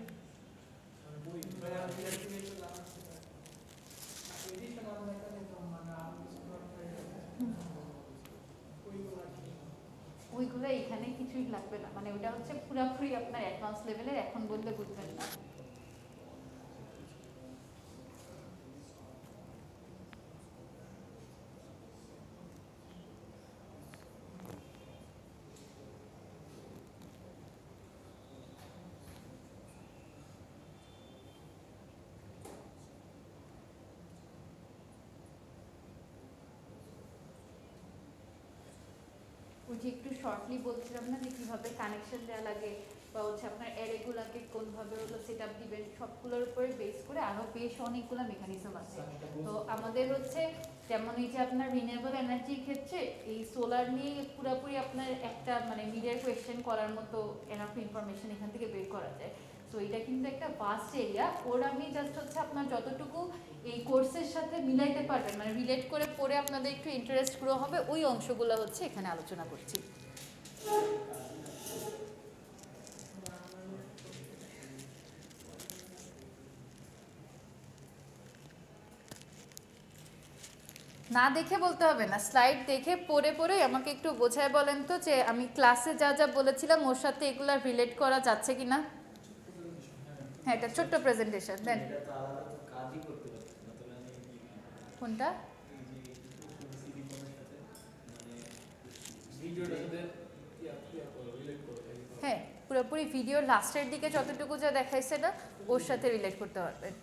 ওইগুলো এখানে কিছুই লাগবে না, মানে ওটা হচ্ছে পুরোপুরি আপনার অ্যাডভান্স লেভেলের, এখন বললে বুঝবেন না। ওই যে একটু শর্টলি বলছিলাম না যে কীভাবে কানেকশন দেওয়া লাগে বা হচ্ছে আপনার অ্যারেগুলোকে কোনভাবে হলো সেট আপ দিবেন, সবগুলোর উপরে বেস করে আরও বেশ অনেকগুলো মেকানিজম আছে। তো আমাদের হচ্ছে যেমন এই যে আপনার রিনিউয়েবল এনার্জির ক্ষেত্রে এই সোলার নিয়ে পুরোপুরি আপনার একটা মানে মিডিয়ার কোয়েশ্চেন করার মতো এনাফ ইনফরমেশন এখান থেকে বের করা যায়। সো এটা কিন্তু একটা ভাস্ট এরিয়া, ওর আমি জাস্ট হচ্ছে আপনার যতটুকু এই কোর্সের সাথে মিলাইতে পারবেন মানে রিলেট করে পড়ে আপনাদের একটু ইন্টারেস্ট গ্রো হবে ওই অংশগুলো হচ্ছে এখানে আলোচনা করছি। না দেখে বলতে হবে না, স্লাইড দেখে পড়ে পড়ে আমাকে একটু বোঝায় বলেন তো যে আমি ক্লাসে যা যা বলেছিলাম ওর সাথে এগুলা রিলেট করা যাচ্ছে কিনা। হ্যাঁ, এটা ছোট্ট প্রেজেন্টেশন দেন। কোনটা? হ্যাঁ, পুরো পুরোপুরি ভিডিওর লাস্টের দিকে যতটুকু যা দেখাইছে না ওর সাথে রিলেট করতে পারবেন।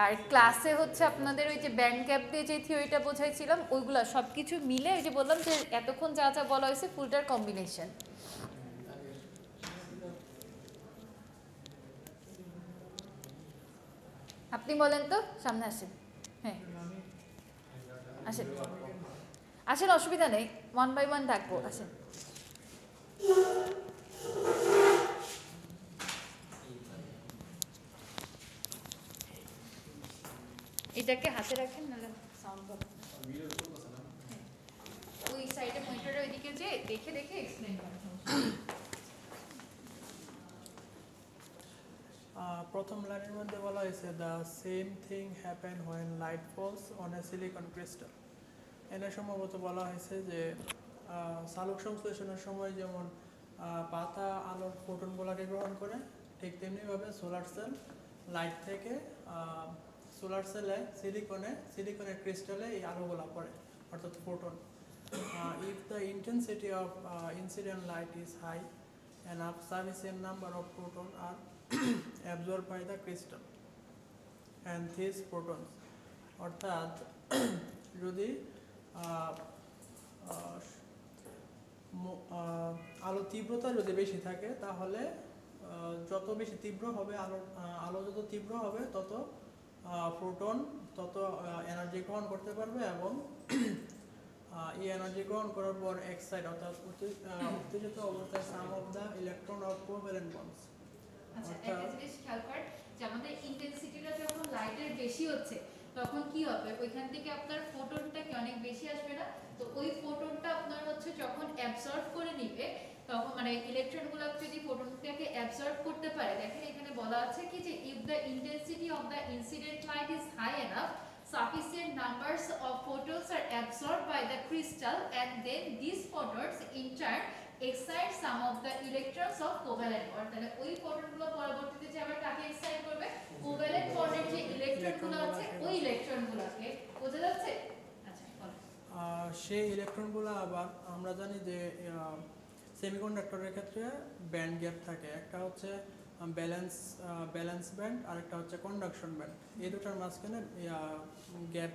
আর ক্লাসে হচ্ছে আপনাদের ওই যে ব্যান্ড গ্যাপ দিয়ে যে থিওরিটা বোঝাইছিলাম ওইগুলো সব কিছু মিলে ওই যে বললাম যে এতক্ষণ যা যা বলা হয়েছে ফুলটার কম্বিনেশন। আপনি বলেন তো, সামনে আসেন। হ্যাঁ আসেন আসেন, অসুবিধা নেই, 1 by 1 ডাকবো, আসেন। এটাকে হাতে রাখেন নাহলে সাউন্ড পাবে। ওই সাইডে মনিটরের ওইদিকে যে দেখে দেখে এক্সপ্লেইন করা। প্রথম লাইনের মধ্যে বলা হয়েছে the same thing happen when light falls on a silicon crystal. এনে সম্ভবত বলা হয়েছে যে সালোক সংশ্লেষণের সময় যেমন পাতা আলোর ফোটনগুলোকে গ্রহণ করে, ঠিক তেমনিভাবে সোলার সেল লাইট থেকে সোলার সেলে সিলিকনের ক্রিস্টালে এই আলোগুলো পড়ে, অর্থাৎ photon. If the intensity of incident light is high enough sufficient number of protons are absorbed by the crystal and these protons, অর্থাৎ যদি আলো তীব্রতা যদি বেশি থাকে তাহলে যত বেশি তীব্র হবে আলো যত তীব্র হবে তত প্রোটন তত এনার্জি গ্রহণ করতে পারবে এবং এই এনার্জি গ্রহণ করার পর এক্সাইট অর্থাৎ উত্তেজিত অবস্থায় some of the electron of covalent bonds. আচ্ছা, একটা জিনিস খেয়াল করেন যে আমাদের ইন্টেন্সিটিটা যখন লাইটের বেশি হচ্ছে তখন কি হবে, ওইখান থেকে আপনার ফোটনটা কি অনেক বেশি আসবে না, তো ওই ফোটনটা আপনার হচ্ছে যখন অ্যাবজর্ব করে নিবে তখন মানে ইলেকট্রনগুলো যদি ফোটনটাকে অ্যাবজর্ব করতে পারে, দেখেন এখানে বলা আছে কি যে if the intensity of the incident light is high enough sufficient numbers of photons are absorbed by the crystal and then these photons in turn excite some of the electrons of covalent bond. তাহলে ওই ফোটনগুলো পরবর্তীতে যে আবার কাকে excite করবে, covalent বন্ডের যে ইলেকট্রনগুলো আছে ওই ইলেকট্রনগুলোকে। বোঝা যাচ্ছে? আচ্ছা বলেন। সেই ইলেকট্রনগুলো আবার আমরা জানি যে সেমিকন্ডাক্টরের ক্ষেত্রে ব্যান্ড গ্যাপ থাকে, একটা হচ্ছে ব্যালেন্স ব্যান্ড আর একটা হচ্ছে কন্ডাকশন ব্যান্ড। এই দুটার মাঝখানে গ্যাপ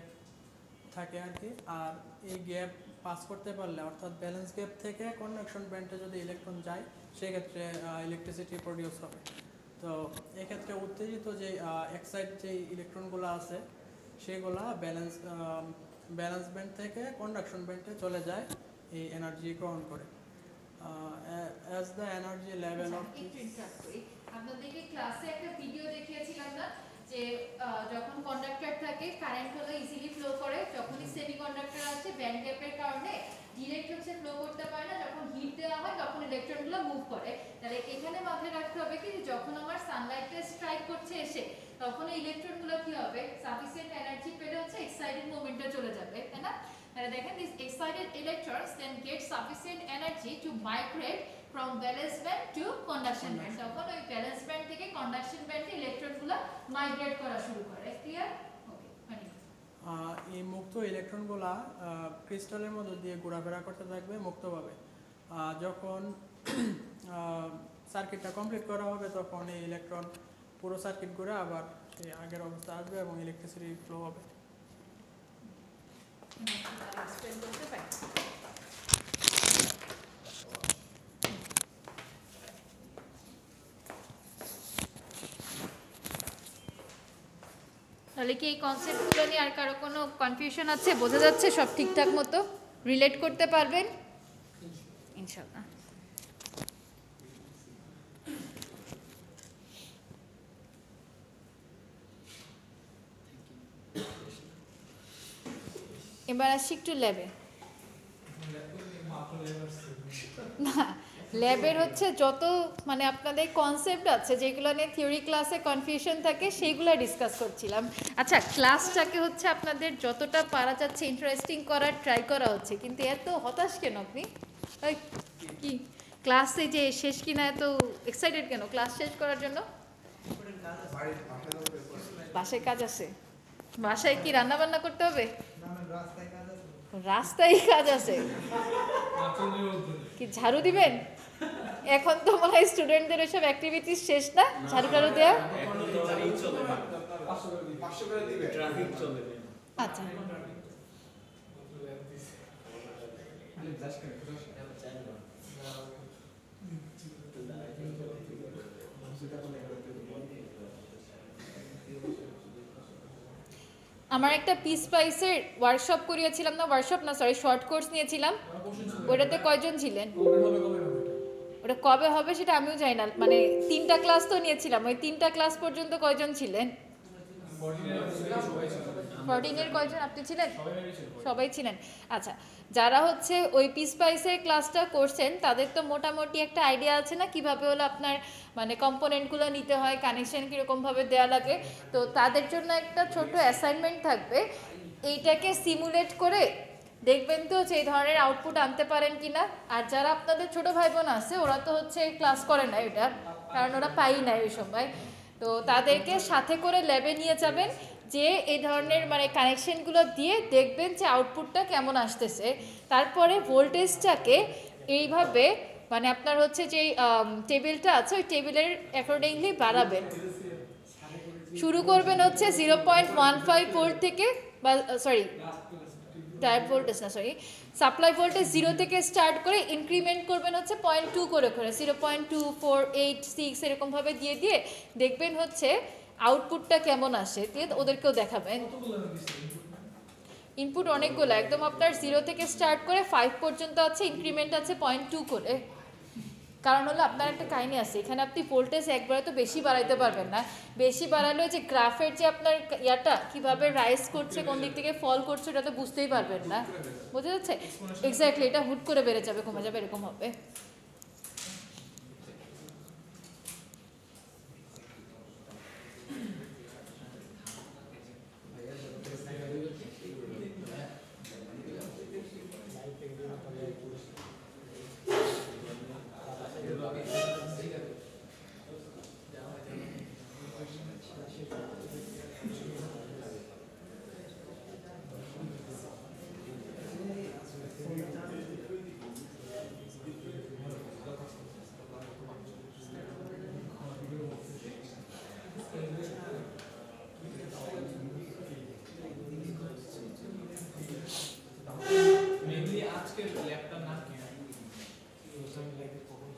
থাকে আর কি। আর এই গ্যাপ পাস করতে পারলে অর্থাৎ ব্যালেন্স গ্যাপ থেকে কন্ডাকশন ব্যান্ডে যদি ইলেকট্রন যায় সেক্ষেত্রে ইলেকট্রিসিটি প্রডিউস হবে। তো এক্ষেত্রে উত্তেজিত যে এক্সাইট যে ইলেকট্রনগুলো আছে সেগুলা ব্যালেন্স ব্যান্ড থেকে কন্ডাকশন ব্যান্ডে চলে যায় এই এনার্জি গ্রহণ করে। as the energy level of আপনাদেরকে ক্লাসে একটা ভিডিও দেখিয়েছিলাম না যে যখন কন্ডাক্টর থাকে কারেন্ট হলো ইজিলি ফ্লো করে, যখনই সেমিকন্ডাক্টর আছে ব্যান্ড গ্যাপের কারণে ডিরেক্ট হচ্ছে ফ্লো করতে পারে না, যখন হিট দেওয়া হয় তখন ইলেকট্রনগুলো মুভ করে। তাহলে এখানে মাথায় রাখতে হবে কি যখন আমার সানলাইটটা স্ট্রাইক করছে এসে তখন এই ইলেকট্রনগুলো কি হবে, সাফিসিয়েন্ট এনার্জি পেলে হচ্ছে এক্সাইটেড মোমেন্টে চলে যাবে, তাই না? তাহলে দেখেন this excited electrons then get sufficient energy to migrate from valence band to conduction band, তখন ওই ভ্যালেন্স ব্যান্ড থেকে কন্ডাকশন ব্যান্ডে ইলেকট্রনগুলো মাইগ্রেট করা শুরু করে। ক্লিয়ার? Okay fine. এই মুক্ত ইলেকট্রনগুলা ক্রিস্টালের মধ্যে দিয়ে ঘোরাফেরা করতে থাকবে মুক্তভাবে। যখন সার্কিটটা কমপ্লিট করা হবে তখন এই ইলেকট্রন পুরো সার্কিট ঘুরে আবার এই আগের অবস্থা আসবে এবং ইলেকট্রিসিটি ফ্লো হবে। এক্সপ্লেইন করতে পারি? তাহলে কি এই কনসেপ্টগুলো নিয়ে আর কারো কোনো কনফিউশন আছে? বোঝা যাচ্ছে সব ঠিকঠাক মতো রিলেট করতে পারবেন ইনশাআল্লাহ। এবার আসি একটু ল্যাবে। না, ল্যাবের হচ্ছে যত মানে আপনাদের কনসেপ্ট আছে যেগুলো নিয়ে থিওরি ক্লাসে কনফিউশন থাকে সেইগুলো ডিসকাস করছিলাম। আচ্ছা, ক্লাসটাকে হচ্ছে আপনাদের যতটা পারা যাচ্ছে ইন্টারেস্টিং করার ট্রাই করা হচ্ছে, কিন্তু এত হতাশ কেন আপনি? কি ক্লাসে যে শেষ কিনা এত এক্সাইটেড কেন ক্লাস শেষ করার জন্য? বাসায় কাজ আছে? বাসায় কি রান্না বান্না করতে হবে? রাস্তায় কাজ আছে? কি ঝাড়ু দিবেন? এখন তো মনে হয় স্টুডেন্টদের এসব অ্যাক্টিভিটিস শেষ না, ঝাড়ু টাড়ু দেওয়া। এখন তো এই চলে 500 করে দিবে ট্রাফিক চলে আচ্ছা আমার একটা পিস প্রাইসের ওয়ার্কশপ করিয়েছিলাম না, ওয়ার্কশপ না সরি শর্ট কোর্স নিয়েছিলাম, ওটাতে কয়জন ছিলেন? ওটা কবে হবে সেটা আমিও জানি না, মানে 3টা ক্লাস তো নিয়েছিলাম, ওই 3টা ক্লাস পর্যন্ত কয়জন ছিলেন? 14-এর কয়জন আপনি ছিলেন? সবাই ছিলেন। আচ্ছা, যারা হচ্ছে ওই পিস প্রাইসের ক্লাসটা করছেন তাদের তো মোটামুটি একটা আইডিয়া আছে না কিভাবে হলো আপনার মানে কম্পোনেন্টগুলো নিতে হয়, কানেকশন কীরকমভাবে দেওয়া লাগে। তো তাদের জন্য একটা ছোট অ্যাসাইনমেন্ট থাকবে, এইটাকে সিমুলেট করে দেখবেন তো যে এই ধরনের আউটপুট আনতে পারেন কি না। আর যারা আপনাদের ছোট ভাই বোন আছে ওরা তো হচ্ছে ক্লাস করে না এটা, কারণ ওরা পাই না ওই সময়, তো তাদেরকে সাথে করে ল্যাবে নিয়ে যাবেন, যে এই ধরনের মানে কানেকশনগুলো দিয়ে দেখবেন যে আউটপুটটা কেমন আসতেছে। তারপরে ভোল্টেজটাকে এইভাবে মানে আপনার হচ্ছে যে টেবিলটা আছে ওই টেবিলের অ্যাকর্ডিংলি বাড়াবেন। শুরু করবেন হচ্ছে 0.15 ভোল্ট থেকে, বা সরি টায়ার ভোল্টেজ না সরি সাপ্লাই ভোল্টেজ 0 থেকে স্টার্ট করে ইনক্রিমেন্ট করবেন হচ্ছে 0.2 করে 0.2, 4, 8, 6 এরকমভাবে দিয়ে দিয়ে দেখবেন হচ্ছে আউটপুটটা কেমন আসে, দিয়ে ওদেরকেও দেখাবেন। ইনপুট অনেকগুলো, একদম আপনার 0 থেকে স্টার্ট করে 5 পর্যন্ত আছে, ইনক্রিমেন্ট আছে 0.2 করে। কারণ হলো আপনার একটা কাহিনী আছে, এখানে আপনি ভোল্টেজ একবারে তো বেশি বাড়াইতে পারবেন না, বেশি বাড়ালেও যে গ্রাফের যে আপনার ইয়াটা কীভাবে রাইজ করছে কোন দিক থেকে ফল করছে ওটা তো বুঝতেই পারবেন না, বোঝা যাচ্ছে? এক্স্যাক্টলি, এটা হুট করে বেড়ে যাবে কমে যাবে এরকম হবে।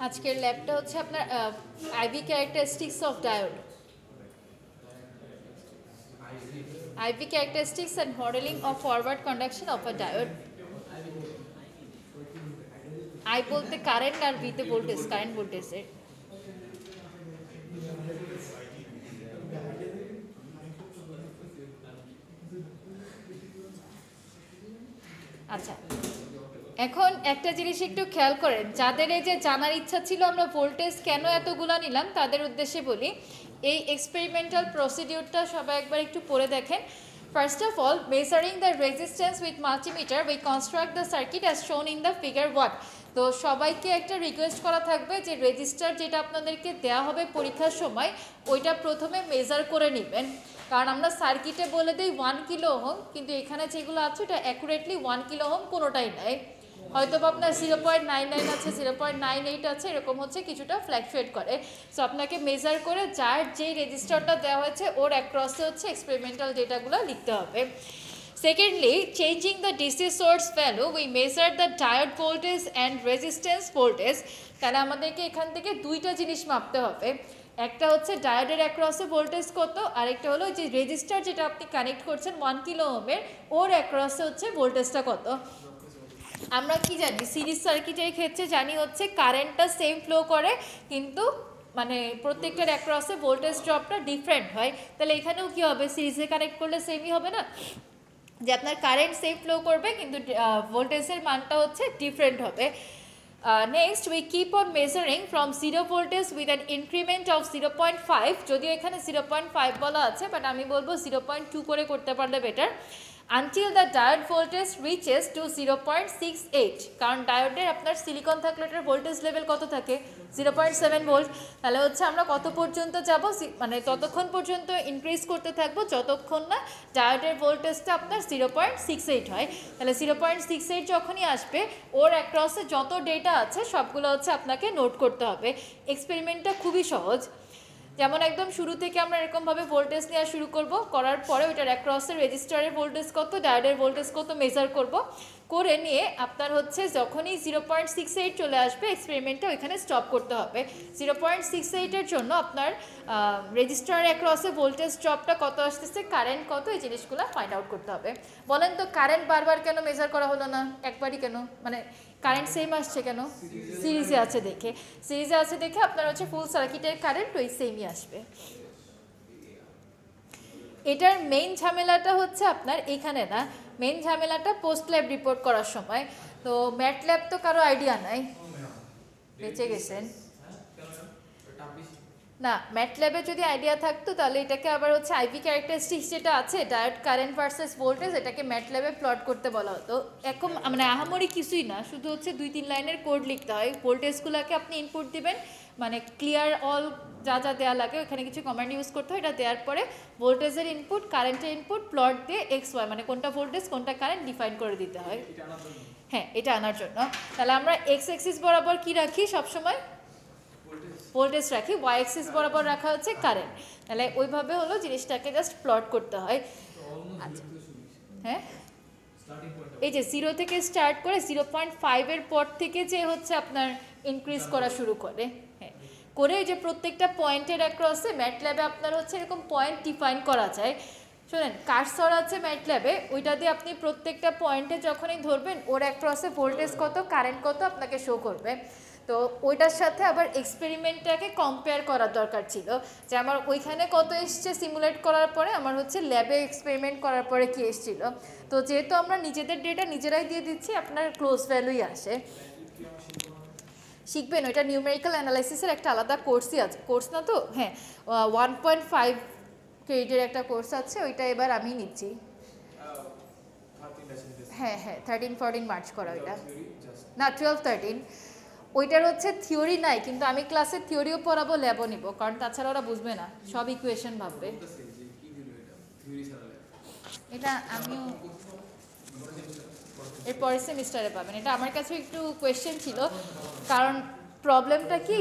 আজকের ল্যাবটা হচ্ছে আপনার IV characteristics of diode, IV characteristics and modelling of forward conduction of a diode. I বলতে কারেন্ট আর ভিতে ভোল্টেজ, কারেন্ট ভোল্টেজের। আচ্ছা, এখন একটা জিনিস একটু খেয়াল করেন, যাদের এই যে জানার ইচ্ছা ছিল আমরা ভোল্টেজ কেন এতগুলা নিলাম তাদের উদ্দেশ্যে বলি, এই এক্সপেরিমেন্টাল প্রসিডিউরটা সবাই একবার একটু পড়ে দেখেন। First of all, measuring the resistance with multimeter, we construct the circuit as shown in the figure 1. তো সবাইকে একটা রিকোয়েস্ট করা থাকবে যে রেজিস্টার যেটা আপনাদেরকে দেওয়া হবে পরীক্ষার সময় ওইটা প্রথমে মেজার করে নেবেন, কারণ আমরা সার্কিটে বলে দিই 1 কিলো ওহম, কিন্তু এখানে যেগুলো আছে এটা অ্যাকুরেটলি 1 কিলো ওহম কোনোটাই নেয়, হয়তো বা আপনার 0.99 আছে, 0.98 আছে, এরকম হচ্ছে কিছুটা ফ্ল্যাকচুয়েট করে। সো আপনাকে মেজার করে যার যেই রেজিস্টারটা দেওয়া হয়েছে ওর অ্যাক্রসে হচ্ছে এক্সপেরিমেন্টাল ডেটাগুলো লিখতে হবে। Secondly, changing the DC source value, we measure the diode voltage and resistance voltage. তাহলে আমাদেরকে এখান থেকে দুইটা জিনিস মাপতে হবে, একটা হচ্ছে ডায়োডের অ্যাক্রসে ভোল্টেজ কত, আর একটা হলো যে রেজিস্টার যেটা আপনি কানেক্ট করছেন 1 কিলো ওহমের ওর অ্যাক্রসে হচ্ছে ভোল্টেজটা কত। আমরা কি জানি সিরিজ সার্কিটের ক্ষেত্রে জানি হচ্ছে কারেন্টটা সেম ফ্লো করে, কিন্তু মানে প্রত্যেকটার অ্যাক্রসে ভোল্টেজ ড্রপটা ডিফারেন্ট হয়। তাহলে এখানেও কি হবে, সিরিজে কানেক্ট করলে সেমই হবে না, যে আপনার কারেন্ট সেম ফ্লো করবে কিন্তু ভোল্টেজের মানটা হচ্ছে ডিফারেন্ট হবে। Next, we keep on measuring from 0 voltage with an increment of 0.5, যদিও এখানে 0.5 বলা আছে বাট আমি বলবো 0.2 করে করতে পারলে better. Until the diode voltage reaches to 0.68, কারণ ডায়োডের আপনার সিলিকন থাকলে এটার ভোল্টেজ লেভেল কত থাকে 0.7 ভোল্ট, তাহলে হচ্ছে আমরা কত পর্যন্ত যাব, মানে ততক্ষণ পর্যন্ত ইনক্রিজ করতে থাকবো যতক্ষণ না ডায়োডের ভোল্টেজটা আপনার 0.68 হয়। তাহলে 0.68 যখনই আসবে ওর অ্যাক্রসে যত ডেটা আছে সবগুলো হচ্ছে আপনাকে নোট করতে হবে। এক্সপেরিমেন্টটা খুবই সহজ, যেমন একদম শুরু থেকে আমরা এরকমভাবে ভোল্টেজ নেওয়া শুরু করব, করার পরে ওইটার অ্যাক্রসের রেজিস্টারের ভোল্টেজ কত, ডায়োডের ভোল্টেজ কত মেজার করব, করে নিয়ে আপনার হচ্ছে যখনই 0.68 চলে আসবে এক্সপেরিমেন্টটা ওইখানে স্টপ করতে হবে। 0.68-এর জন্য আপনার রেজিস্টারের অ্যাক্রসে ভোল্টেজ ড্রপটা কত আসতেছে, কারেন্ট কত, এই জিনিসগুলো ফাইন্ড আউট করতে হবে। বলেন তো কারেন্ট বারবার কেন মেজার করা হলো না, একবারই কেন, মানে কারেন্ট সেম আসছে কেন, সিরিজে আছে দেখে, সিরিজে আছে দেখে আপনার হচ্ছে ফুল সার্কিটের কারেন্ট ওই সেমই আসবে। এটার মেইন ঝামেলাটা হচ্ছে আপনার এখানে না, মেইন ঝামেলাটা পোস্ট ল্যাব রিপোর্ট করার সময়। তো ম্যাট ল্যাব তো কারো আইডিয়া নাই, বেঁচে গেছেন না। ম্যাট ল্যাবে যদি আইডিয়া থাকতো তাহলে এটাকে আবার হচ্ছে আইভি ক্যারেক্টারিস্টিক্স যেটা আছে ডায়োড কারেন্ট ভার্সেস ভোল্টেজ, এটাকে ম্যাট ল্যাবে প্লট করতে বলা হতো। এখন মানে আহামরি কিছুই না, শুধু হচ্ছে 2-3 লাইনের কোড লিখতে হয়, ভোল্টেজগুলোকে আপনি ইনপুট দিবেন, মানে ক্লিয়ার অল যা যা দেওয়া লাগে ওখানে কিছু কমান্ড ইউজ করতে হয়, এটা দেওয়ার পরে ভোল্টেজের ইনপুট কারেন্টের ইনপুট প্লট দিয়ে এক্স ওয়াই মানে কোনটা ভোল্টেজ কোনটা কারেন্ট ডিফাইন করে দিতে হয়। হ্যাঁ, এটা আনার জন্য তাহলে আমরা এক্স অ্যাক্সিস বরাবর কি রাখি সবসময়, ভোল্টেজ রাখি, ওয়াই অ্যাক্সিস বরাবর রাখা হচ্ছে কারেন্ট। তাহলে ওইভাবে হলো জিনিসটাকে জাস্ট প্লট করতে হয়। আচ্ছা হ্যাঁ, এই যে 0 থেকে স্টার্ট করে 0.5-এর পর থেকে যে হচ্ছে আপনার ইনক্রিজ করা শুরু করে, হ্যাঁ করে যে প্রত্যেকটা পয়েন্টের অ্যাক্রসে ম্যাট ল্যাবে আপনার হচ্ছে এরকম পয়েন্ট ডিফাইন করা যায়। শোনেন কার্সর আছে ম্যাট ল্যাবে, ওইটা দিয়ে আপনি প্রত্যেকটা পয়েন্টে যখনই ধরবেন ওর অ্যাক্রসে ভোল্টেজ কত কারেন্ট কত আপনাকে শো করবে। তো ওইটার সাথে আবার এক্সপেরিমেন্টটাকে কম্পেয়ার করার দরকার ছিল, যে আমার ওইখানে কত এসছে সিমুলেট করার পরে, আমার হচ্ছে ল্যাবে এক্সপেরিমেন্ট করার পরে কি এসেছিল। তো যেহেতু আমরা নিজেদের ডেটা নিজেরাই দিয়ে দিচ্ছি আপনার ক্লোজ ভ্যালুই আসে। শিখবেন ওইটা নিউমেরিক্যাল অ্যানালাইসিসের একটা আলাদা কোর্সই আছে, কোর্স না তো হ্যাঁ 1.5 ক্রেডিটের একটা কোর্স আছে, ওইটা এবার আমি নিচ্ছি। হ্যাঁ হ্যাঁ 13-14 মার্চ করা ওইটা, না 12-13। ওইটার হচ্ছে থিওরি নাই, কিন্তু আমি ক্লাসে থিওরিও পড়াবো ল্যাবও নিব, কারণ তাছাড়া ওরা বুঝবে না, সব ইকুয়েশন ভাববে। এটা আমিও এর পরের সেমিস্টারে পাবেন। এটা আমার কাছে একটু কোয়েশ্চেন ছিল, কারণ প্রবলেমটা কি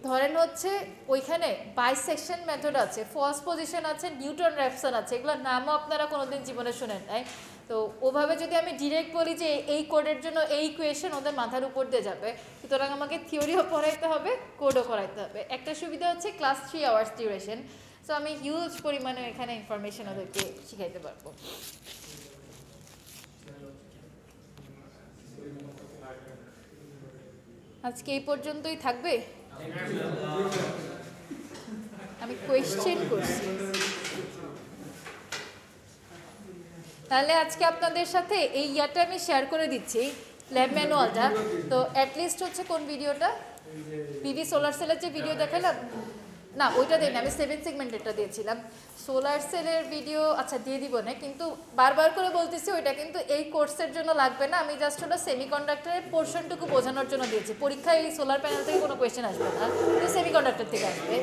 ধরেন হচ্ছে ওইখানে বাইসেকশন মেথড আছে, ফলস পজিশন আছে, নিউটন র্যাপসন আছে, এগুলোর নামও আপনারা কোনোদিন জীবনে শুনেন নাই। তো ওভাবে যদি আমি ডিরেক্ট বলি যে এই কোডের জন্য এই ইকুয়েশন ওদের মাথার উপর দিয়ে যাবে, সুতরাং আমাকে থিওরিও পড়াইতে হবে কোডও করাইতে হবে। একটা সুবিধা হচ্ছে ক্লাস 3 আওয়ার্স ডিউরেশন, সো আমি হিউজ পরিমাণে এখানে ইনফরমেশন ওদেরকে শিখাইতে পারবো। আজকে এই পর্যন্তই থাকবে, আমি কোয়েশ্চেন করছি। তাহলে আজকে আপনাদের সাথে এই ইয়ারটা আমি শেয়ার করে দিচ্ছি ল্যাব ম্যানুয়ালটা। তো অ্যাটলিস্ট হচ্ছে কোন ভিডিওটা, পিভি সোলার সেলের যে ভিডিও দেখালাম না ওইটা দিই না, আমি 7 সেগমেন্টেরটা দিয়েছিলাম। সোলার সেলের ভিডিও আচ্ছা দিয়ে দিব না, কিন্তু বারবার করে বলতেছি ওইটা কিন্তু এই কোর্সের জন্য লাগবে না, আমি জাস্ট ওটা সেমিকন্ডাক্টরের পোর্শনটুকু বোঝানোর জন্য দিয়েছি। পরীক্ষায় এই সোলার প্যানেল থেকে কোনো কোয়েশ্চেন আসবে না, সেমিকন্ডাক্টর থেকে আসবে।